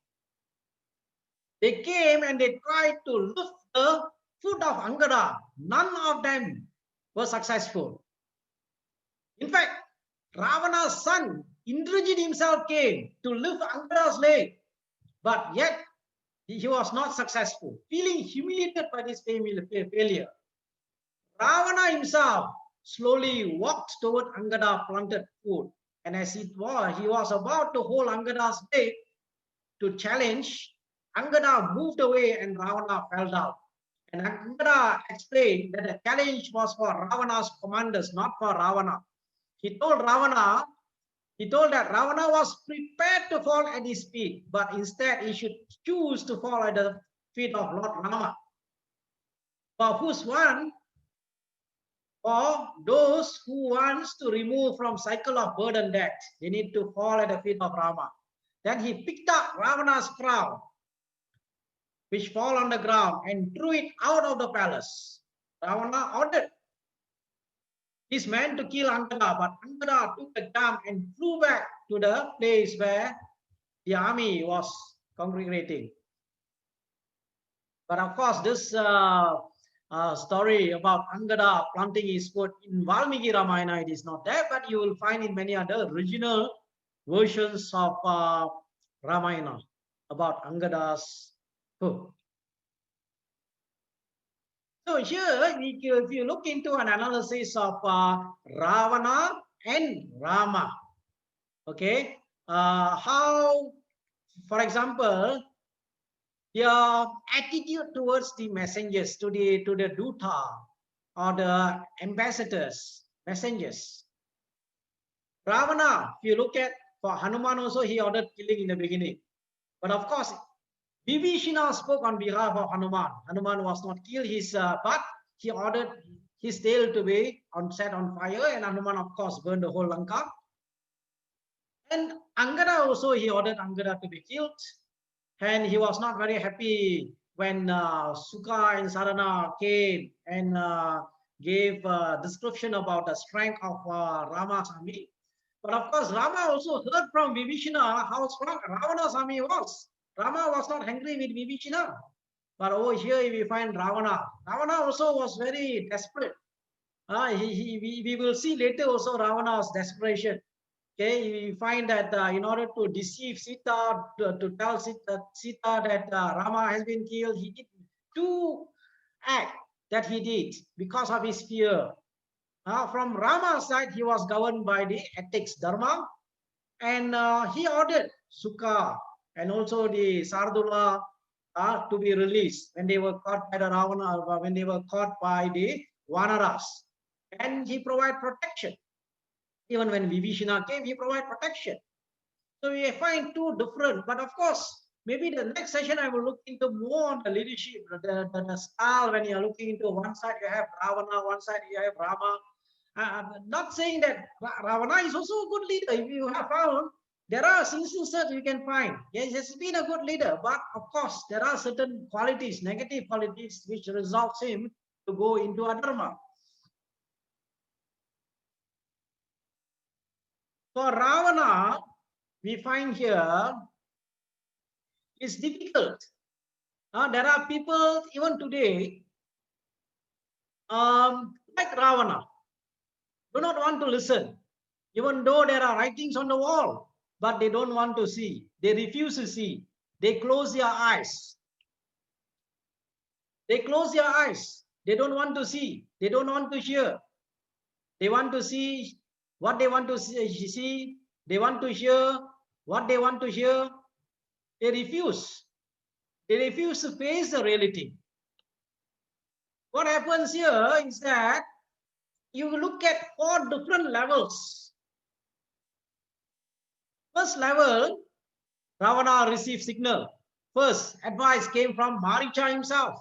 They came and they tried to lift the foot of Angada. None of them were successful. In fact, Ravana's son, Indrajit himself came to lift Angada's leg, but yet he was not successful, feeling humiliated by this failure. Ravana himself slowly walked toward Angada planted foot, and as he was about to hold Angada's leg to challenge, Angada moved away and Ravana fell down. And Angada explained that the challenge was for Ravana's commanders, not for Ravana. He told that Ravana was prepared to fall at his feet, but instead he should choose to fall at the feet of Lord Rama. For those who wants to remove from cycle of birth and death, they need to fall at the feet of Rama. Then he picked up Ravana's crown, which fell on the ground, and threw it out of the palace. Ravana ordered his men to kill Angada, but Angada took the jump and flew back to the place where the army was congregating. But of course, this story about Angada planting his foot in Valmiki Ramayana, it is not there, but you will find in many other original versions of Ramayana about Angada's foot. So here, if you look into an analysis of Ravana and Rama, okay, how, for example, their attitude towards the messengers, to the Duta or the ambassadors, messengers. Ravana, if you look at, for Hanuman also, he ordered killing in the beginning. But of course, Vibhishana spoke on behalf of Hanuman. Hanuman was not killed, but he ordered his tail to be set on fire, and Hanuman, of course, burned the whole Lanka. And Angada also, he ordered Angada to be killed. and he was not very happy when Sukha and Sarana came and gave description about the strength of Rama's army. But of course, Rama also heard from Vibhishana how strong Ravana's army was. Rama was not angry with Vibhishana. But over here we find Ravana. Ravana also was very desperate. We will see later also Ravana's desperation. Okay, you find that in order to deceive Sita, to tell Sita that Rama has been killed, he did two acts that he did because of his fear. From Rama's side, he was governed by the ethics, dharma, and he ordered Sukha and also the Sardula to be released when they were caught by the Ravana, when they were caught by the Vanaras, and he provided protection. Even when Vibhishana came, he provided protection. So we find two different, but of course, maybe the next session I will look into more on the leadership, the style. When you are looking into one side, you have Ravana, one side you have Rama. I'm not saying that Ravana is also a good leader. If you have found, there are instances you can find. Yes, he has been a good leader, but of course, there are certain qualities, negative qualities, which results him to go into adharma. For Ravana, we find here it's difficult. There are people even today, like Ravana, do not want to listen, even though there are writings on the wall, but they don't want to see. They refuse to see. They close their eyes. They close their eyes. They don't want to see. They don't want to hear. They want to see what they want to see. They want to hear what they want to hear. They refuse. They refuse to face the reality. What happens here is that you look at 4 different levels. First level, Ravana received signal. First advice came from Maricha himself.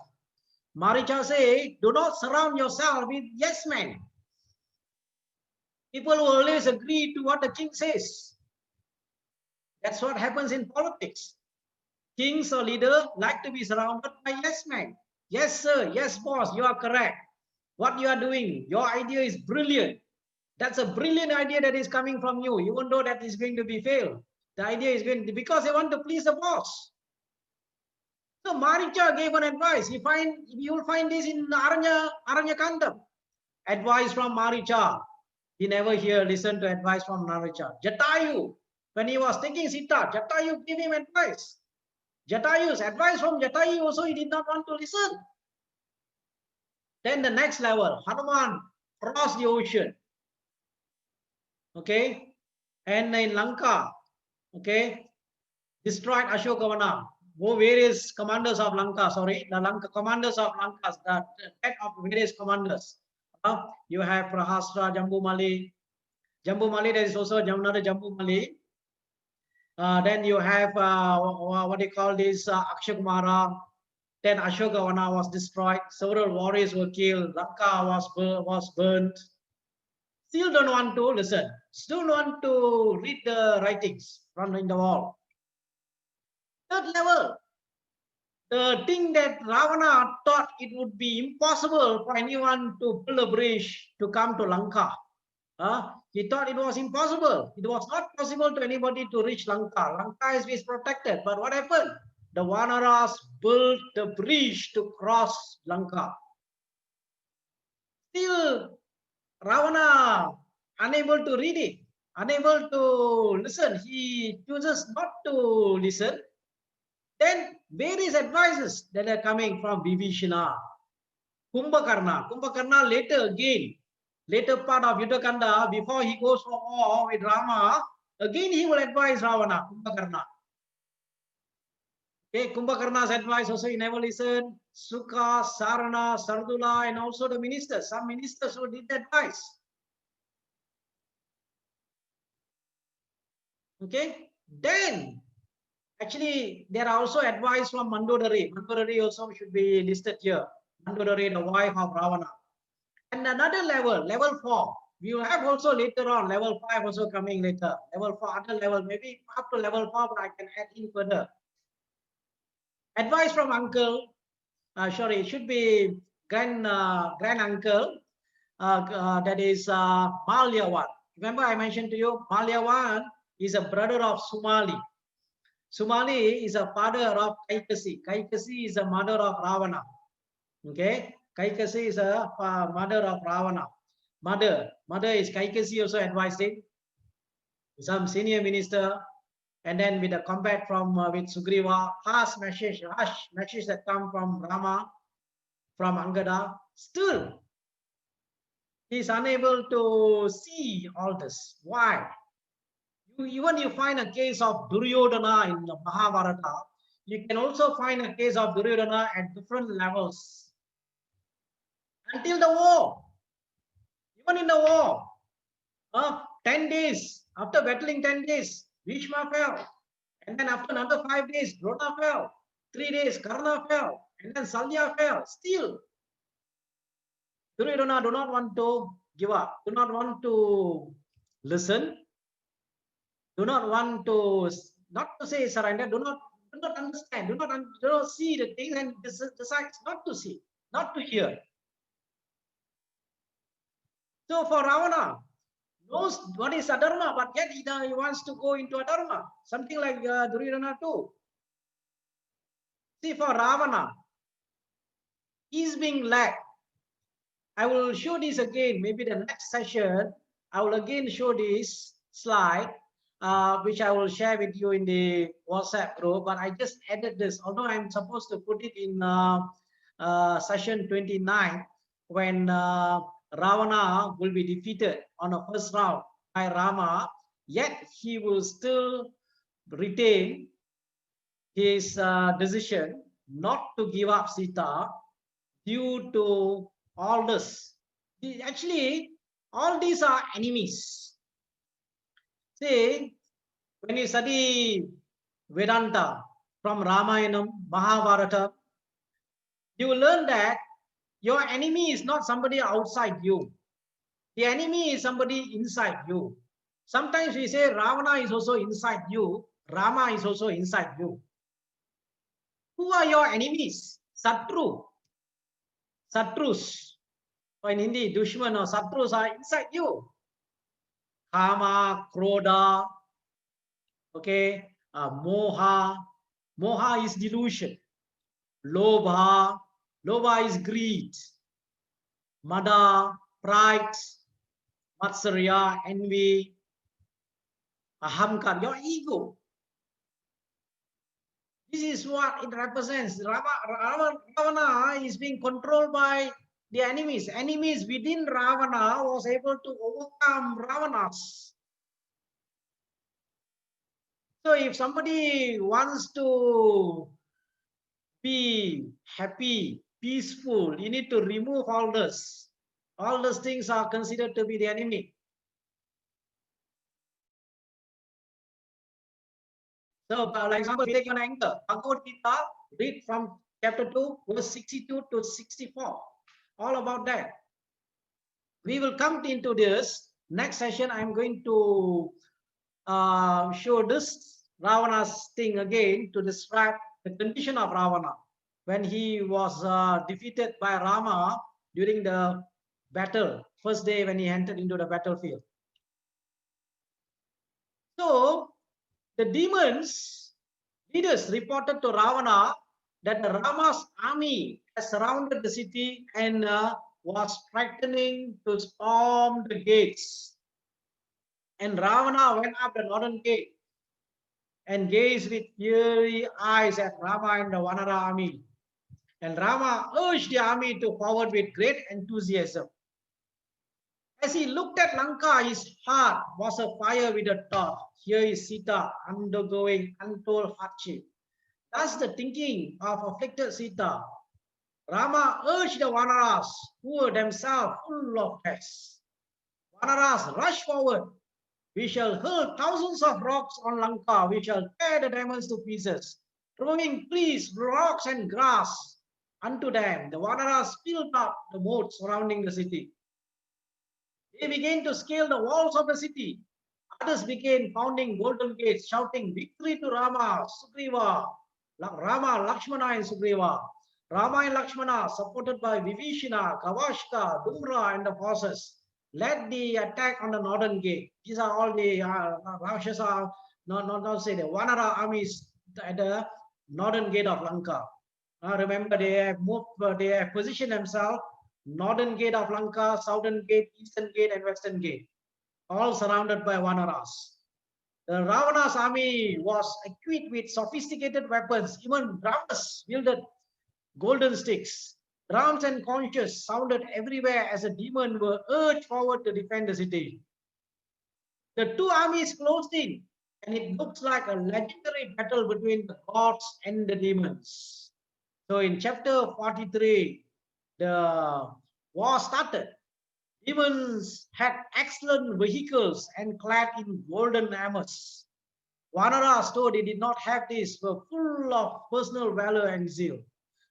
Maricha say, do not surround yourself with yes men. People will always agree to what the king says. That's what happens in politics. Kings or leaders like to be surrounded by yes men. Yes, sir. Yes, boss. You are correct. What you are doing, your idea is brilliant. That's a brilliant idea that is coming from you, even though that is going to be failed. The idea is going to, because they want to please the boss. So Maricha gave an advice. You will find this in Aranyakandam. Advice from Maricha. He never listen to advice from Maricha. Jatayu, when he was taking Sita, Jatayu gave him advice. Jatayu's advice from Jatayu also he did not want to listen. Then the next level, Hanuman crossed the ocean. Okay, and in Lanka, okay, destroyed Ashokavana. Various commanders of Lanka, the commanders of Lanka, the head of various commanders. You have Prahasra, Jambumali. Jambumali, there is also another Jambumali. Then you have what they call this Akshakumara. Then Ashokavana was destroyed. Several warriors were killed. Lanka was burned. Still don't want to listen. Still want to read the writings from in the wall. Third level, the thing that Ravana thought it would be impossible for anyone to build a bridge to come to Lanka. He thought it was impossible. It was not possible to anybody to reach Lanka. Lanka is protected. But what happened? The Vanaras built the bridge to cross Lanka. Still, Ravana unable to read it, unable to listen. He chooses not to listen. Then various advices that are coming from Vibhishana, Kumbhakarna later part of Yuddhakanda, before he goes for war with Rama, again he will advise Ravana, Kumbhakarna. Okay, Kumbhakarna's advice also he never listened. Sukha, Sarana, Sardula, and also the ministers. Some ministers who did advice. Okay, then actually there are also advice from Mandodari. Mandodari also should be listed here. Mandodari, the wife of Ravana. And another level 4. We will have also later on level 5 also coming later. Level 4, other level, maybe up to level 4, but I can add in further. Advice from uncle. Sorry, it should be grand uncle. That is Malyavan. Remember, I mentioned to you, Malyavan is a brother of Sumali. Sumali is a father of Kaikasi. Kaikasi is a mother of Ravana. Okay, Kaikasi is a mother of Ravana. Mother is Kaikasi also advising some senior minister, and then with a combat from with Sugriva, harsh message that come from Rama, from Angada. Still, he is unable to see all this. Why? Even you find a case of Duryodhana in the Mahabharata, you can also find a case of Duryodhana at different levels. Until the war, even in the war, 10 days, after battling 10 days, Bhishma fell. And then after another 5 days, Drona fell. 3 days, Karna fell. And then Salya fell. Still, Duryodhana do not want to give up, do not want to listen, do not want to, not to say surrender, do not understand, do not see the things, and decides not to see, not to hear. So for Ravana, knows what is adharma, but yet he wants to go into adharma. Something like Duryodhana too. See, for Ravana, he's being led. I will show this again, maybe the next session. I will again show this slide, which I will share with you in the WhatsApp group. But I just added this, although I'm supposed to put it in session 29, when Ravana will be defeated on the first round by Rama, yet he will still retain his decision not to give up Sita due to all this. Actually, all these are enemies. See, when you study Vedanta from Ramayana, Mahabharata, you will learn that your enemy is not somebody outside you. The enemy is somebody inside you. Sometimes we say Ravana is also inside you, Rama is also inside you. Who are your enemies? Satrus. Or in Hindi, Dushman or Satrus are inside you. Kama, Krodha, okay, Moha. Moha is delusion. Lobha is greed. Mada, pride. Matsarya, envy. Ahamkar, your ego. This is what it represents. Ravana is being controlled by the enemies. Enemies within Ravana was able to overcome Ravanas. So if somebody wants to be happy, peaceful, you need to remove all this. All those things are considered to be the enemy. So, like example, we take an anchor. Bhagavad Gita, read from chapter 2, verse 62 to 64. All about that. We will come into this. Next session, I'm going to show this Ravana's thing again to describe the condition of Ravana when he was defeated by Rama during the battle, first day when he entered into the battlefield. So, the demons leaders reported to Ravana that the Rama's army has surrounded the city and was threatening to storm the gates. And Ravana went up the northern gate and gazed with fiery eyes at Rama and the Vanara army. And Rama urged the army to forward with great enthusiasm. As he looked at Lanka, his heart was afire with a thought. Here is Sita undergoing untold hardship. That's the thinking of afflicted Sita. Rama urged the Vanaras, who were themselves full of thirst. Vanaras, rush forward. We shall hurl thousands of rocks on Lanka. We shall tear the diamonds to pieces, throwing trees, rocks, and grass unto them. The Vanaras filled up the moat surrounding the city. They began to scale the walls of the city. Others began pounding golden gates, shouting victory to Rama, Sugriva. Rama, Lakshmana, and Sugriva. Rama and Lakshmana, supported by Vibhishana, Kavashka, Dumra, and the forces, led the attack on the northern gate. These are all the Rakshasa, not say the Vanara armies at the northern gate of Lanka. Remember, they have moved, they have positioned themselves northern gate of Lanka, southern gate, eastern gate, and western gate, all surrounded by Vanaras. The Ravana's army was equipped with sophisticated weapons. Even drummers wielded golden sticks. Drums and conches sounded everywhere as the demon were urged forward to defend the city. The two armies closed in, and it looks like a legendary battle between the gods and the demons. So in chapter 43, the war started. Demons had excellent vehicles and clad in golden armors. Vanaras, though they did not have this, were full of personal valor and zeal.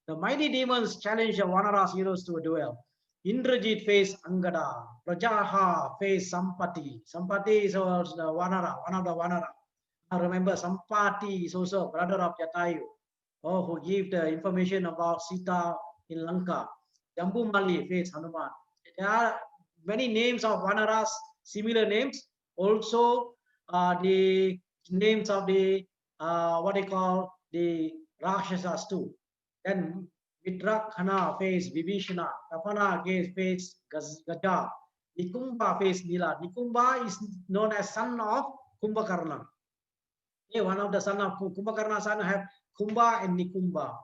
The mighty demons challenged the Vanaras heroes to a duel. Indrajit faced Angada. Prajaha faced Sampati. Sampati is also the Vanara, one of the Vanara. Now remember, Sampati is also a brother of Jatayu, who gave the information about Sita in Lanka. Jambu Mali faced Hanuman. There are many names of Vanaras, similar names. Also, the names of the what they call the Rakshasas too. Then Vitrakhana faced Vibhishana, Kapana faced Gaja, Nikumba faced Nila. Nikumba is known as son of Kumbhakarna. Yeah, one of the son of Kumbhakarna son have Kumbha and Nikumba.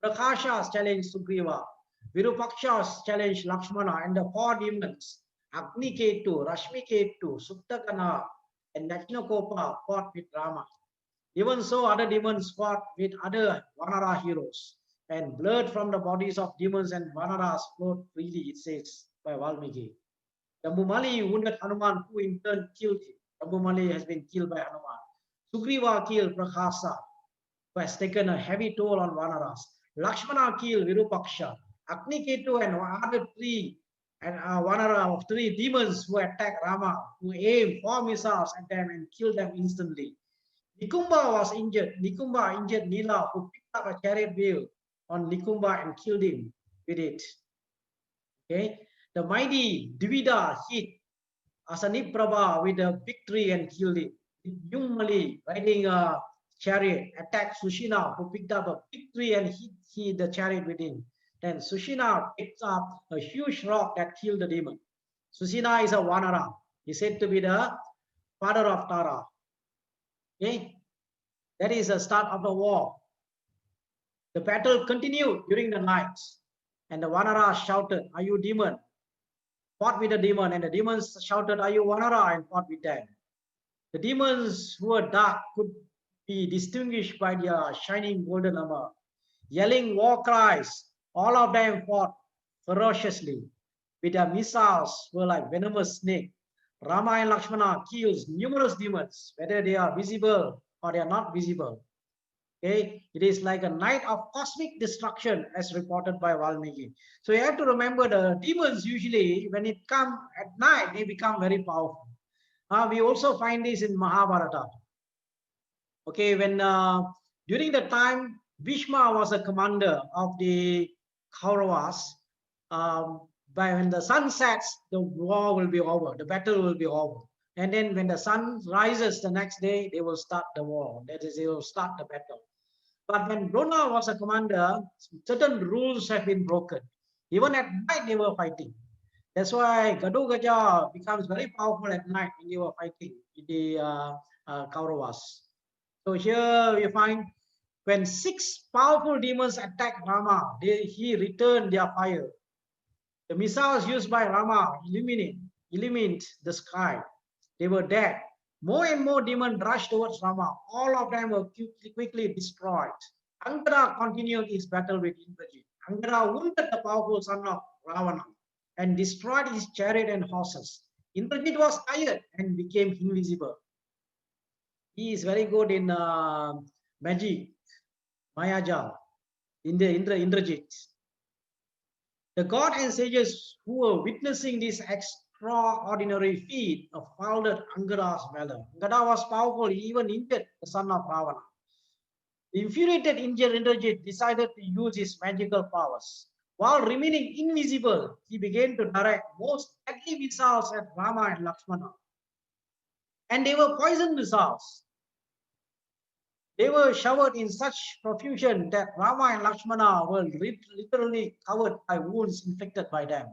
Prakashas challenged Sugriva. Virupakshas challenged Lakshmana, and the four demons, Agni Ketu, Rashmi Ketu, Suptakana, and Nachnakopa fought with Rama. Even so, other demons fought with other Vanara heroes, and blood from the bodies of demons and Vanaras flowed freely, it says by Valmiki. Jambumali wounded Hanuman, who in turn killed him. Jambumali has been killed by Hanuman. Sugriva killed Prakasa, who has taken a heavy toll on Vanaras. Lakshmana killed Virupaksha. Agni Ketu and other three and Vanara of three demons who attacked Rama, who aimed 4 missiles at them and killed them instantly. Nikumba was injured. Nikumba injured Nila, who picked up a chariot wheel on Nikumba and killed him with it. Okay, the mighty Divida hit Asaniprabha with a big tree and killed it. Yumali, riding a chariot, attacked Sushina, who picked up a big tree and hit the chariot with him. Then Sushina picked up a huge rock that killed the demon. Sushina is a Vanara. He said to be the father of Tara. Okay, that is the start of the war. The battle continued during the night, and the Vanara shouted, "Are you demon?" Fought with the demon, and the demons shouted, "Are you Vanara?" and fought with them. The demons who were dark could be distinguished by their shining golden armor. Yelling war cries, all of them fought ferociously. With their missiles were like venomous snakes. Rama and Lakshmana kills numerous demons, whether they are visible or they are not visible. Okay, it is like a night of cosmic destruction, as reported by Valmiki. So you have to remember the demons usually, when it comes at night, they become very powerful. We also find this in Mahabharata. Okay, when during the time Bhishma was a commander of the Kauravas, by when the sun sets, the war will be over, the battle will be over. And then when the sun rises the next day, they will start the war. That is, they will start the battle. But when Drona was a commander, certain rules have been broken. Even at night, they were fighting. That's why Gadu Gaja becomes very powerful at night when they were fighting in the Kauravas. So here we find when 6 powerful demons attacked Rama, he returned their fire. The missiles used by Rama illuminate the sky. They were dead. More and more demons rushed towards Rama. All of them were quickly destroyed. Angada continued his battle with Indrajit. Angada wounded the powerful son of Ravana and destroyed his chariot and horses. Indrajit was tired and became invisible. He is very good in magic, Mayajal, in the Indrajit. The god and sages who were witnessing this extraordinary feat founded Angada's valor. Angada was powerful, he even injured the son of Ravana. The infuriated Indrajit decided to use his magical powers. While remaining invisible, he began to direct most deadly missiles at Rama and Lakshmana. And they were poison missiles. They were showered in such profusion that Rama and Lakshmana were literally covered by wounds inflicted by them.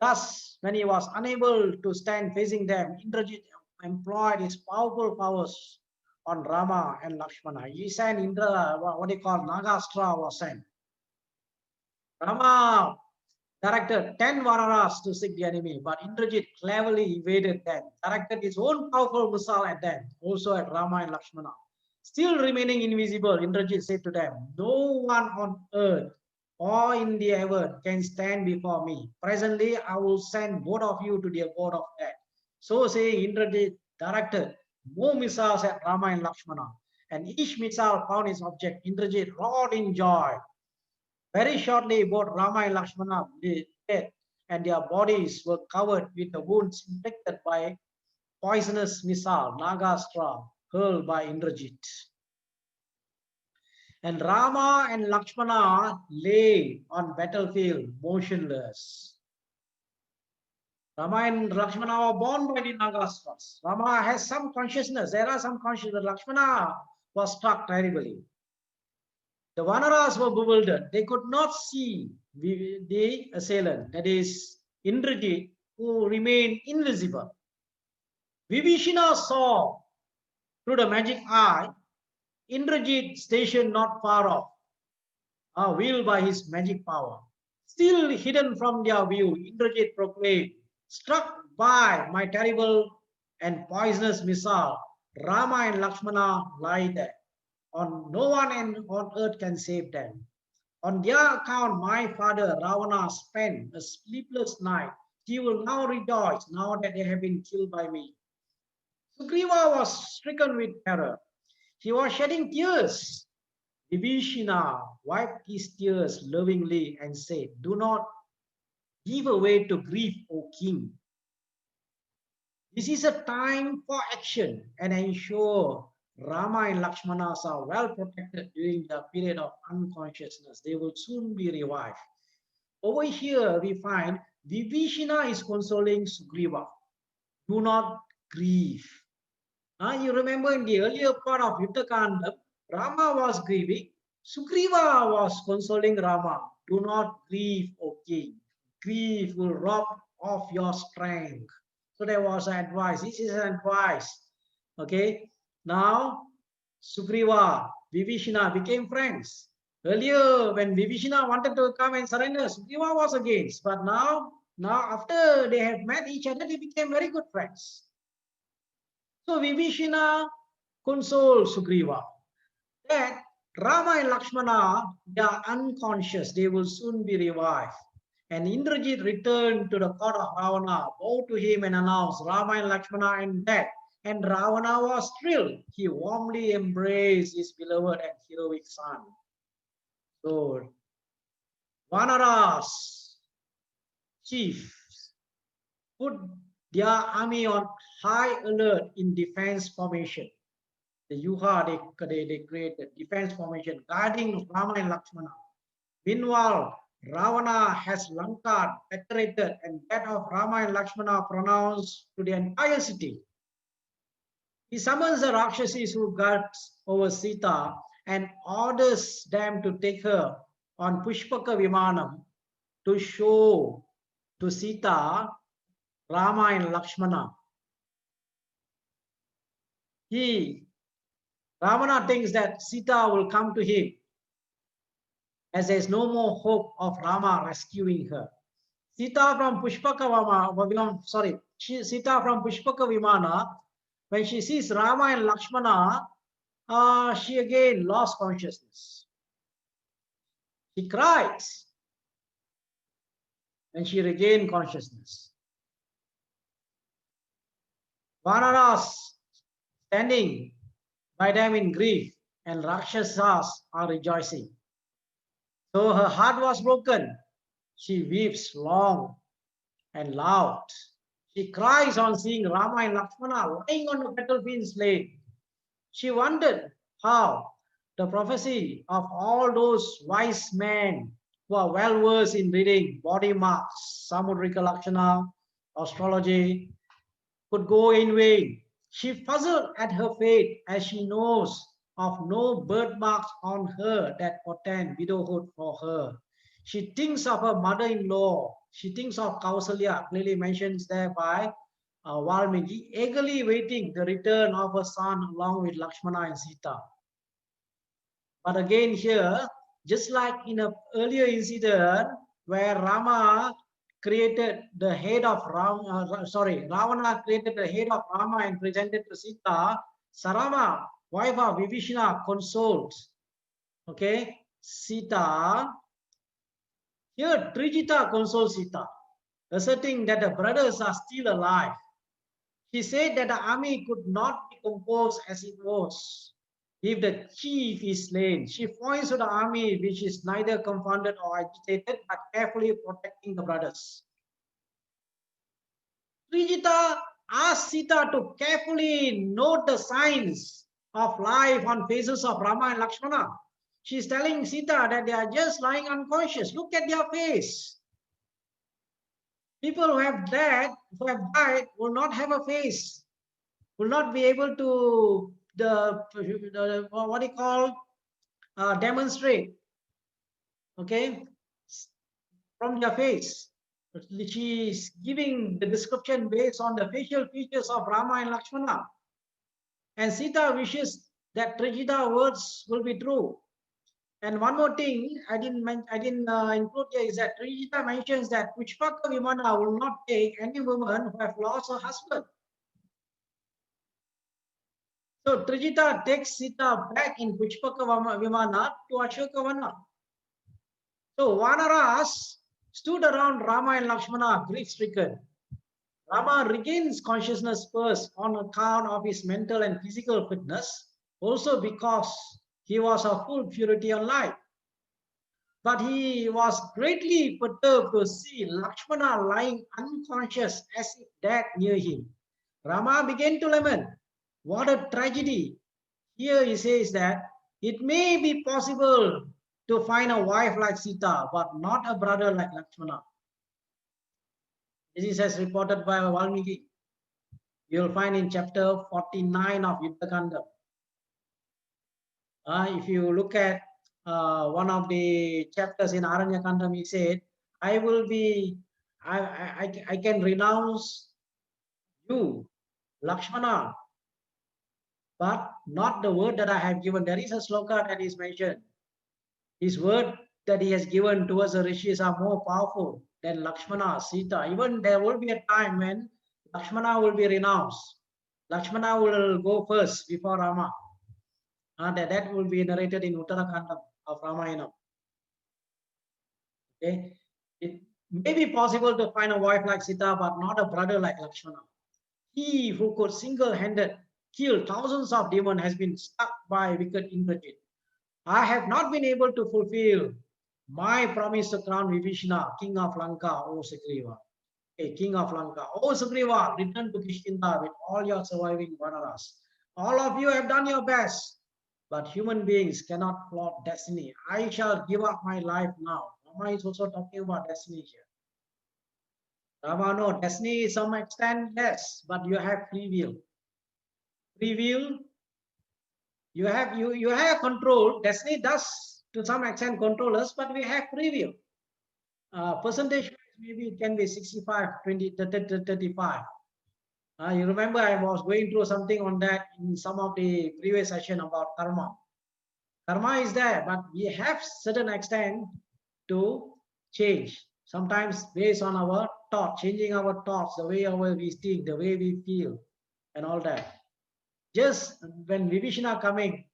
Thus, when he was unable to stand facing them, Indrajit employed his powerful powers on Rama and Lakshmana. He sent Indra, what he called Nagastra was sent. Rama directed 10 Vanaras to seek the enemy, but Indrajit cleverly evaded them, directed his own powerful missile at them, also at Rama and Lakshmana. Still remaining invisible, Indrajit said to them, "No one on earth or in the heaven can stand before me. Presently, I will send both of you to the abode of death." So saying, Indrajit directed more missiles at Rama and Lakshmana, and each missile found its object. Indrajit roared in joy. Very shortly, both Rama and Lakshmana were dead, and their bodies were covered with the wounds inflicted by poisonous missile Nagastra hurled by Indrajit. And Rama and Lakshmana lay on battlefield motionless. Rama and Lakshmana were born by the Nagastras. Rama has some consciousness. There are some consciousness. Lakshmana was struck terribly. The Vanaras were bewildered. They could not see the assailant, that is Indrajit, who remained invisible. Vibhishana saw through the magic eye Indrajit stationed not far off, wielded by his magic power. Still hidden from their view, Indrajit proclaimed, "Struck by my terrible and poisonous missile, Rama and Lakshmana lie there. No one on earth can save them. On their account, my father Ravana spent a sleepless night. He will now rejoice now that they have been killed by me." Sugriva was stricken with terror. He was shedding tears. Vibhishana wiped his tears lovingly and said, "Do not give away to grief, O king. This is a time for action and ensure Rama and Lakshmana are well protected during the period of unconsciousness. They will soon be revived." Over here, we find Vibhishana is consoling Sugriva. Do not grieve. You remember in the earlier part of Yuddhakanda, Rama was grieving. Sugriva was consoling Rama. Do not grieve, O king. Grief will rob of your strength. So there was an advice. This is an advice. Okay. Now, Sugriva, Vibhishana became friends. Earlier, when Vibhishana wanted to come and surrender, Sugriva was against. But now after they have met each other, they became very good friends. So Vibhishana consoled Sugriva that Rama and Lakshmana, they are unconscious. They will soon be revived. And Indrajit returned to the court of Ravana, bowed to him and announced, "Rama and Lakshmana are dead." And Ravana was thrilled. He warmly embraced his beloved and heroic son. So Vanaras, chiefs, put their army on high alert in defense formation. The Yuha, they created defense formation guarding Rama and Lakshmana. Meanwhile, Ravana has Lanka decorated and that of Rama and Lakshmana pronounced to the entire city. He summons the Rakshasas who guard over Sita and orders them to take her on Pushpaka Vimanam to show to Sita, Rama and Lakshmana. Ravana thinks that Sita will come to him as there is no more hope of Rama rescuing her. Sita from Pushpaka Vimana, when she sees Rama and Lakshmana, she again lost consciousness. She cries and she regained consciousness. Vanaras standing by them in grief, and Rakshasas are rejoicing. So her heart was broken. She weeps long and loud. She cries on seeing Rama and Lakshmana lying on the battlefield slain. She wondered how the prophecy of all those wise men who are well versed in reading body marks, Samudrika Lakshana, astrology, could go in vain. She puzzled at her fate as she knows of no birthmarks on her that portend widowhood for her. She thinks of her mother-in-law. She thinks of Kausalya, clearly mentions there by Valmiki, eagerly waiting the return of her son along with Lakshmana and Sita. But again here, just like in an earlier incident where Rama created the head of Ravana created the head of Rama and presented to Sita, Sarama, wife of Vibhishana, consoles, okay, Sita. Here, Trijita consoles Sita, asserting that the brothers are still alive. She said that the army could not be composed as it was if the chief is slain. She points to the army which is neither confounded or agitated but carefully protecting the brothers. Trijita asked Sita to carefully note the signs of life on faces of Rama and Lakshmana. She's telling Sita that they are just lying unconscious. Look at their face. People who have died will not have a face, will not be able to the what do you call demonstrate, okay, from their face. She is giving the description based on the facial features of Rama and Lakshmana. And Sita wishes that Trijita words will be true. And one more thing I didn't include here is that Trijita mentions that Pushpaka Vimana will not take any woman who have lost her husband. So Trijita takes Sita back in Pushpaka Vimana to Ashokavana. So Vanaras stood around Rama and Lakshmana, grief-stricken. Rama regains consciousness first on account of his mental and physical fitness, also because he was of full purity on life. But he was greatly perturbed to see Lakshmana lying unconscious as if dead near him. Rama began to lament. What a tragedy. Here he says that it may be possible to find a wife like Sita, but not a brother like Lakshmana. This is as reported by Valmiki. You will find in chapter 49 of Yuddhakanda. If you look at one of the chapters in Aranyakandam, he said, I can renounce you, Lakshmana, but not the word that I have given. There is a sloka that is mentioned. His word that he has given towards the rishis are more powerful than Lakshmana, Sita. Even there will be a time when Lakshmana will be renounced. Lakshmana will go first before Rama. That will be narrated in Uttarakanda of Ramayana. Okay, it may be possible to find a wife like Sita, but not a brother like Lakshmana. He who could single-handed kill thousands of demons has been struck by wicked Indrajit. I have not been able to fulfill my promise to crown Vibhishana, king of Lanka, O Sugriva. Okay, king of Lanka. O Sugriva, return to Kishkinda with all your surviving Vanaras. All of you have done your best, but human beings cannot plot destiny. I shall give up my life now. Rama is also talking about destiny here. Rama, no, destiny is some extent, yes, but you have free will. Free will, you have control. Destiny does to some extent control us, but we have free will. Percentage maybe it can be 65, 20, 35. You remember I was going through something on that in some of the previous session about karma. Karma is there, but we have certain extent to change. Sometimes based on our thought, changing our thoughts, the way we think, the way we feel, and all that. Just when Vibhishana coming,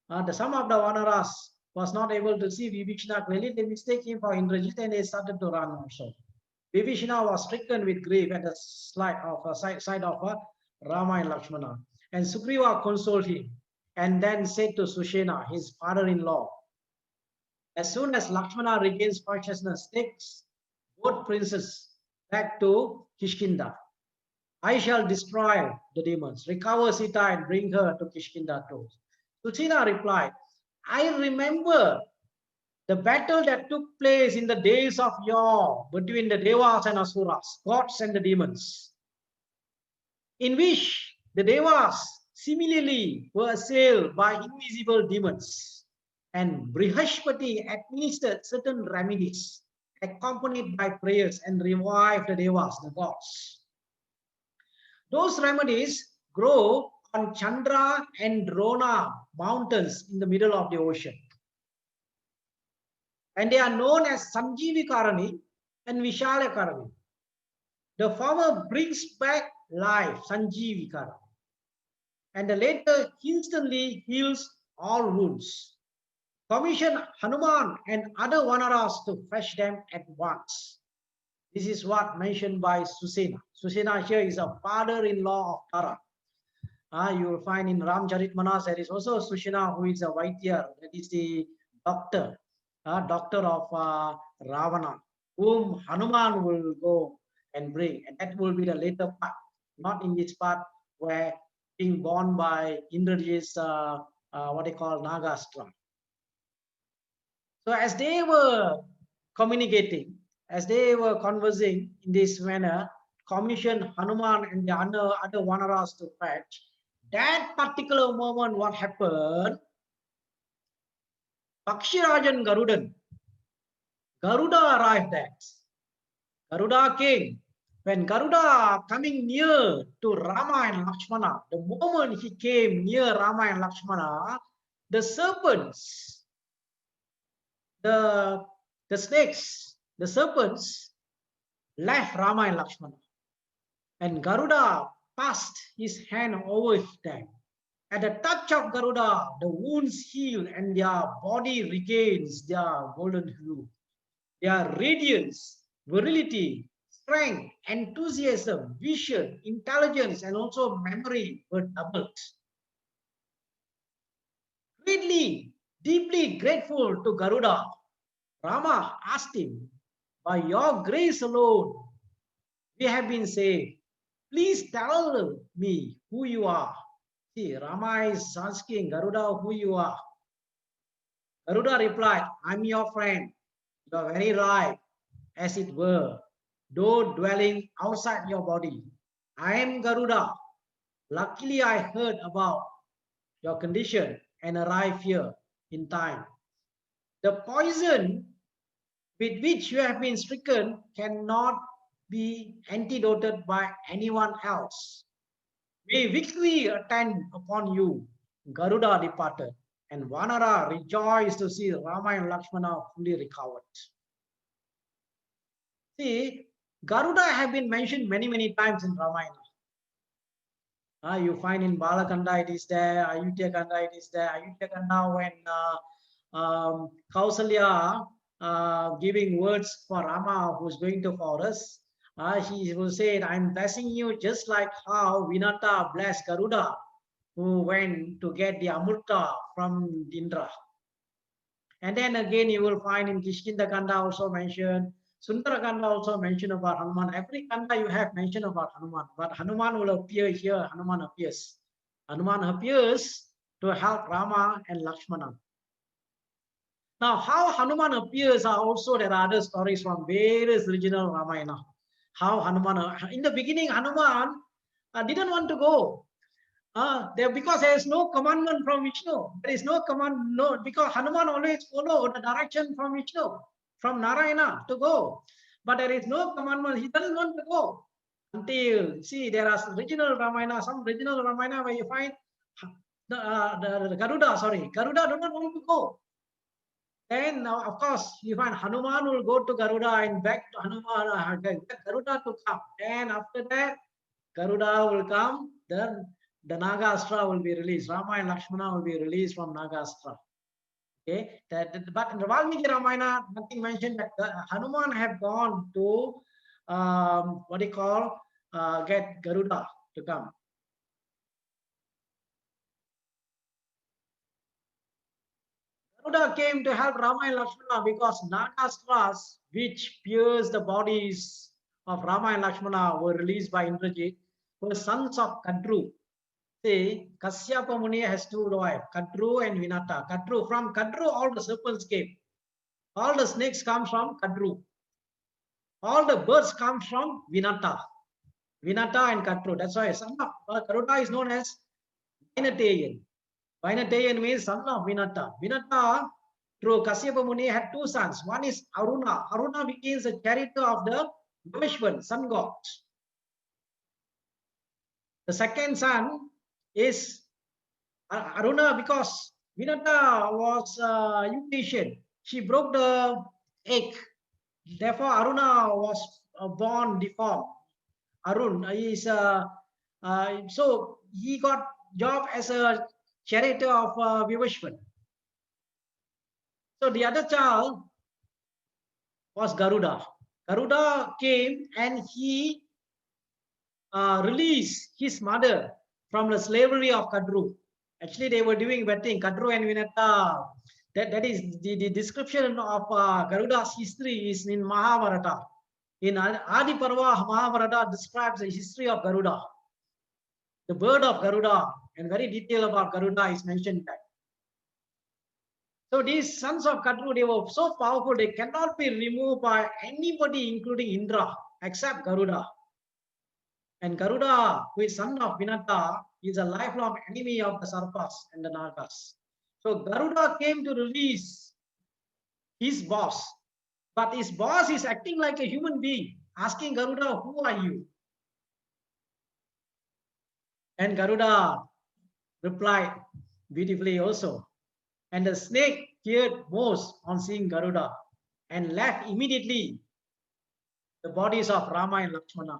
the some of the Vanaras was not able to see Vibhishana clearly. They mistake him for Indrajit and they started to run also. Vibhishana was stricken with grief at the side of Rama and Lakshmana. And Sugriva consoled him and then said to Sushena, his father-in-law, as soon as Lakshmana regains consciousness, takes both princes back to Kishkinda. I shall destroy the demons, recover Sita and bring her to Kishkinda too. Sushena replied, I remember the battle that took place in the days of yore between the Devas and Asuras, gods and the demons, in which the Devas similarly were assailed by invisible demons, and Brihaspati administered certain remedies accompanied by prayers and revived the Devas, the gods. Those remedies grow on Chandra and Drona mountains in the middle of the ocean. And they are known as Sanjeevi Karani and Vishala Karani. The former brings back life, Sanjeevi Karani, and the latter instantly heals all wounds. Commission Hanuman and other Vanaras to fetch them at once. This is what mentioned by Susena. Susena here is a father-in-law of Tara. You will find in Ramcharitmanas there is also Susena, who is a Vaidya, that is the doctor, doctor of Ravana, whom Hanuman will go and bring, and that will be the later part, not in this part where being born by Indrajit's what they call Nagastra. So as they were communicating, as they were conversing in this manner, commissioned Hanuman and the other Vanaras to fetch. That particular moment, what happened? Pakshirajan Garuda arrived at. Garuda came. When Garuda coming near to Rama and Lakshmana, the moment he came near Rama and Lakshmana, the serpents, the snakes, the serpents left Rama and Lakshmana. And Garuda passed his hand over them. At the touch of Garuda, the wounds heal and their body regains their golden hue. Their radiance, virility, strength, enthusiasm, vision, intelligence, and also memory were doubled. Greatly, deeply grateful to Garuda, Rama asked him, by your grace alone, we have been saved. Please tell me who you are. See, Rama is asking Garuda who you are. Garuda replied, I'm your friend. You are very right, as it were, though dwelling outside your body. I am Garuda. Luckily, I heard about your condition and arrived here in time. The poison with which you have been stricken cannot be antidoted by anyone else. May victory attend upon you. Garuda departed, and Vanara rejoiced to see Rama and Lakshmana fully recovered. See, Garuda have been mentioned many times in Ramayana. You find in Balakanda it is there, Ayutthaya Kanda it is there. Ayutthaya Kanda when Kausalya giving words for Rama who's going to forest, he will say, I'm blessing you just like how Vinata blessed Garuda who went to get the Amurta from Indra. And then again you will find in Kishkinda Kanda also mentioned, Sundara Kanda also mentioned about Hanuman. Every Kanda you have mentioned about Hanuman, but Hanuman will appear here. Hanuman appears. Hanuman appears to help Rama and Lakshmana. Now, how Hanuman appears are also there are other stories from various regional Ramayana. How Hanuman, in the beginning, Hanuman didn't want to go. Because there is no commandment from Vishnu. There is no command, no, because Hanuman always follow the direction from Vishnu, from Narayana to go. But there is no commandment. He doesn't want to go. Until, see, there are regional Ramayana, some regional Ramayana where you find the Garuda, Garuda do not want to go. Then, of course, you find Hanuman will go to Garuda and back to Hanuman, Garuda to come. And after that, Garuda will come, then the Nagastra will be released. Rama and Lakshmana will be released from Nagastra. Okay, but in the Valmiki Ramayana, nothing mentioned that Hanuman have gone to what they call get Garuda to come. Garuda came to help Rama and Lakshmana because Nagastras, which pierced the bodies of Rama and Lakshmana, were released by Indrajit, were sons of Kadru. See, Kasyapa Muni has two wives, Kadru and Vinata. Kadru, from Kadru, all the serpents came. All the snakes come from Kadru. All the birds come from Vinata. Vinata and Kadru. That's why son of Garuda is known as Vainatayan. Vainatayan means son of Vinata. Vinata, through Kasyapa Muni, had two sons. One is Aruna. Aruna becomes a character of the Vishwan, sun god. The second son is Aruna, because Vinata was impatient. She broke the egg. Therefore, Aruna was born deformed. Arun is so he got job as a charioteer of Vivashwan. So the other child was Garuda. Garuda came and he released his mother from the slavery of Kadru. Actually, they were doing betting, Kadru and Vinata. That is the description of Garuda's history is in Mahabharata. In Adi Parva, Mahabharata describes the history of Garuda, the bird of Garuda, and very detail about Garuda is mentioned there. So these sons of Kadru, they were so powerful, they cannot be removed by anybody, including Indra, except Garuda. And Garuda, who is son of Vinata, is a lifelong enemy of the Sarpas and the Nagas. So Garuda came to release his boss, but his boss is acting like a human being, asking Garuda, who are you? And Garuda replied beautifully also. And the snake feared most on seeing Garuda and left immediately the bodies of Rama and Lakshmana.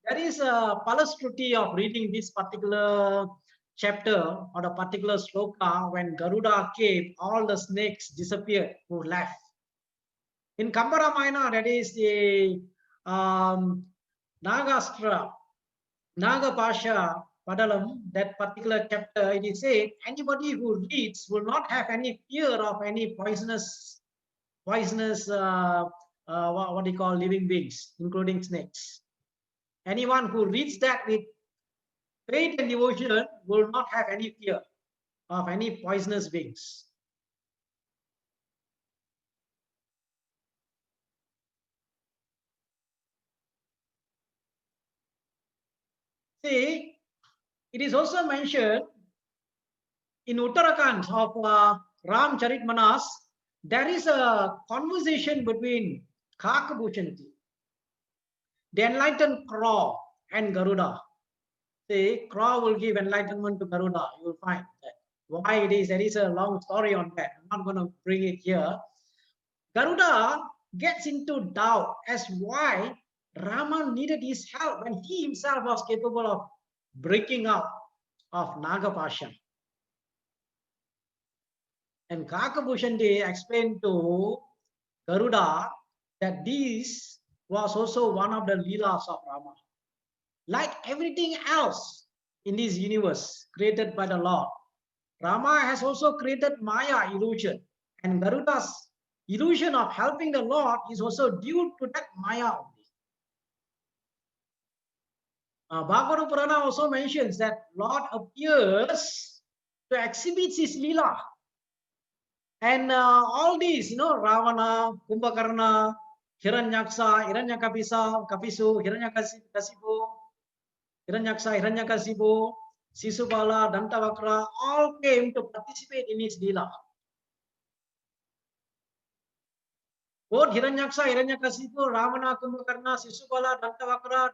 There is a falastruti of reading this particular chapter or a particular sloka. When Garuda came, all the snakes disappeared who left. In Kamba Ramayana, that is the Nagastra, Nagapasha Padalam, that particular chapter, it is said, anybody who reads will not have any fear of any poisonous, what do you call, living beings, including snakes. Anyone who reads that with faith and devotion will not have any fear of any poisonous beings. See, it is also mentioned in Uttarakhand of Ram Charitmanas, there is a conversation between Kakabhushanti, the enlightened crow, and Garuda. See, crow will give enlightenment to Garuda. You will find that. Why it is, there is a long story on that. I'm not going to bring it here. Garuda gets into doubt as why Rama needed his help when he himself was capable of breaking out of Nagapasha. And Kakabhushanti explained to Garuda that this was also one of the leelas of Rama. Like everything else in this universe created by the Lord, Rama has also created Maya illusion, and Garuda's illusion of helping the Lord is also due to that Maya only. Bhagavata Purana also mentions that Lord appears to exhibit his leela. And all these, Ravana, Kumbhakarna, Hiranyaksa, Kapisu, Hiranyakasipu, Hiranyakasipu, Sisubala, Dantavakra, all came to participate in his leela. Both Hiranyaksa, Hiranyakasipu, Ravana, Kumbhakarna, Sisubala, Dantavakra,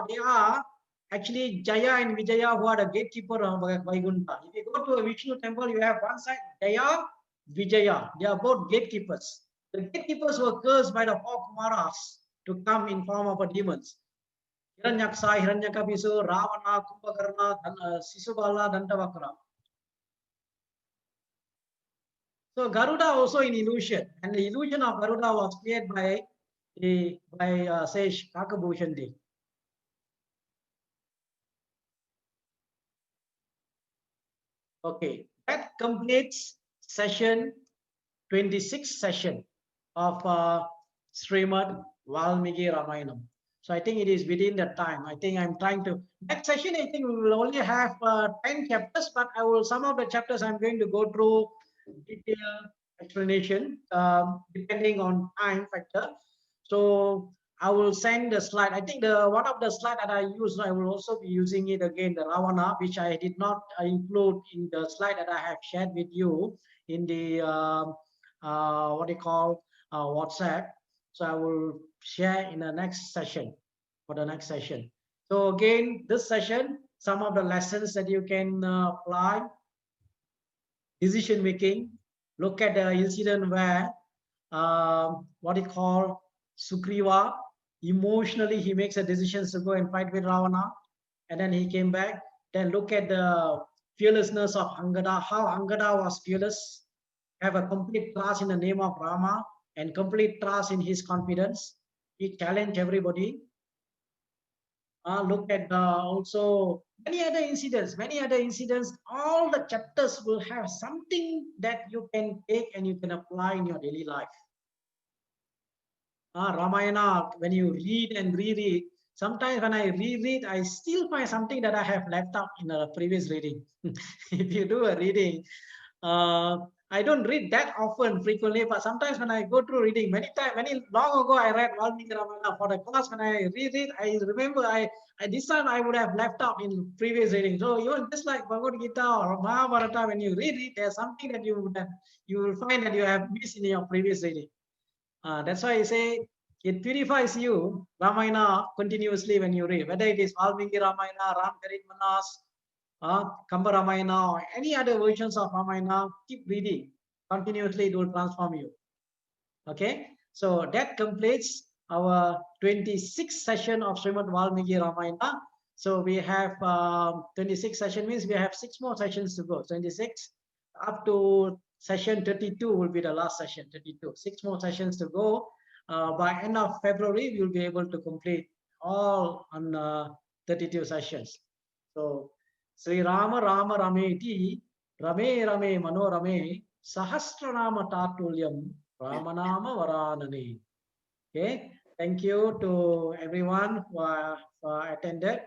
they are actually Jaya and Vijaya, who are the gatekeeper of Vaikuntha. If you go to a Vishnu temple, you have one side Jaya, Vijaya. They are both gatekeepers. The gatekeepers were cursed by the four Kumaras to come in form of a demons. Hiranyaksa, Hiranyakapisu, Ravana, Kumbhakarna, Sisubala, Dantavakra. So Garuda also in illusion, and the illusion of Garuda was created by Sage Kakabhushanti. Okay, that completes session 26 session of Srimad Valmiki Ramayanam. So I think it is within the time. I think I'm trying to, next session, I think we will only have 10 chapters, but I will, some of the chapters I'm going to go through detailed explanation, depending on time factor. So I will send the slide. I think the one of the slide that I use, I will also be using it again, the Ravana, which I did not include in the slide that I have shared with you in the what do you call WhatsApp. So I will share in the next session, for the next session. So again, this session, some of the lessons that you can apply: decision making. Look at the incident where what he called Sugriva, emotionally he makes a decision to go and fight with Ravana, and then he came back. Then look at the fearlessness of Angada, how Angada was fearless, have a complete trust in the name of Rama and complete trust in his confidence. He challenged everybody. Look at also many other incidents. All the chapters will have something that you can take and you can apply in your daily life. Ramayana, when you read and reread, sometimes when I reread, I still find something that I have left out in a previous reading. If you do a reading, uh, I don't read that often, frequently, but sometimes when I go through reading, many long ago, I read Valmiki Ramayana for the class. When I reread, I remember I this time I would have left out in previous reading. So even just like Bhagavad Gita or Mahabharata, when you read it, there's something that you will find that you have missed in your previous reading. That's why I say it purifies you, Ramayana, continuously when you read, whether it is Valmiki Ramayana, Ramcharit Manas, Kamba Ramayana, or any other versions of Ramayana, keep reading. Continuously, it will transform you. Okay, so that completes our 26th session of Srimad Valmiki Ramayana. So we have 26 session means we have 6 more sessions to go. 26 up to session 32 will be the last session. 32, 6 more sessions to go. By end of February, we will be able to complete all on 32 sessions. So Sri Rama Rama Rameti Rame Rame Manorame Sahasranama Tatulyam Ramanama Varanani. Okay, thank you to everyone who attended.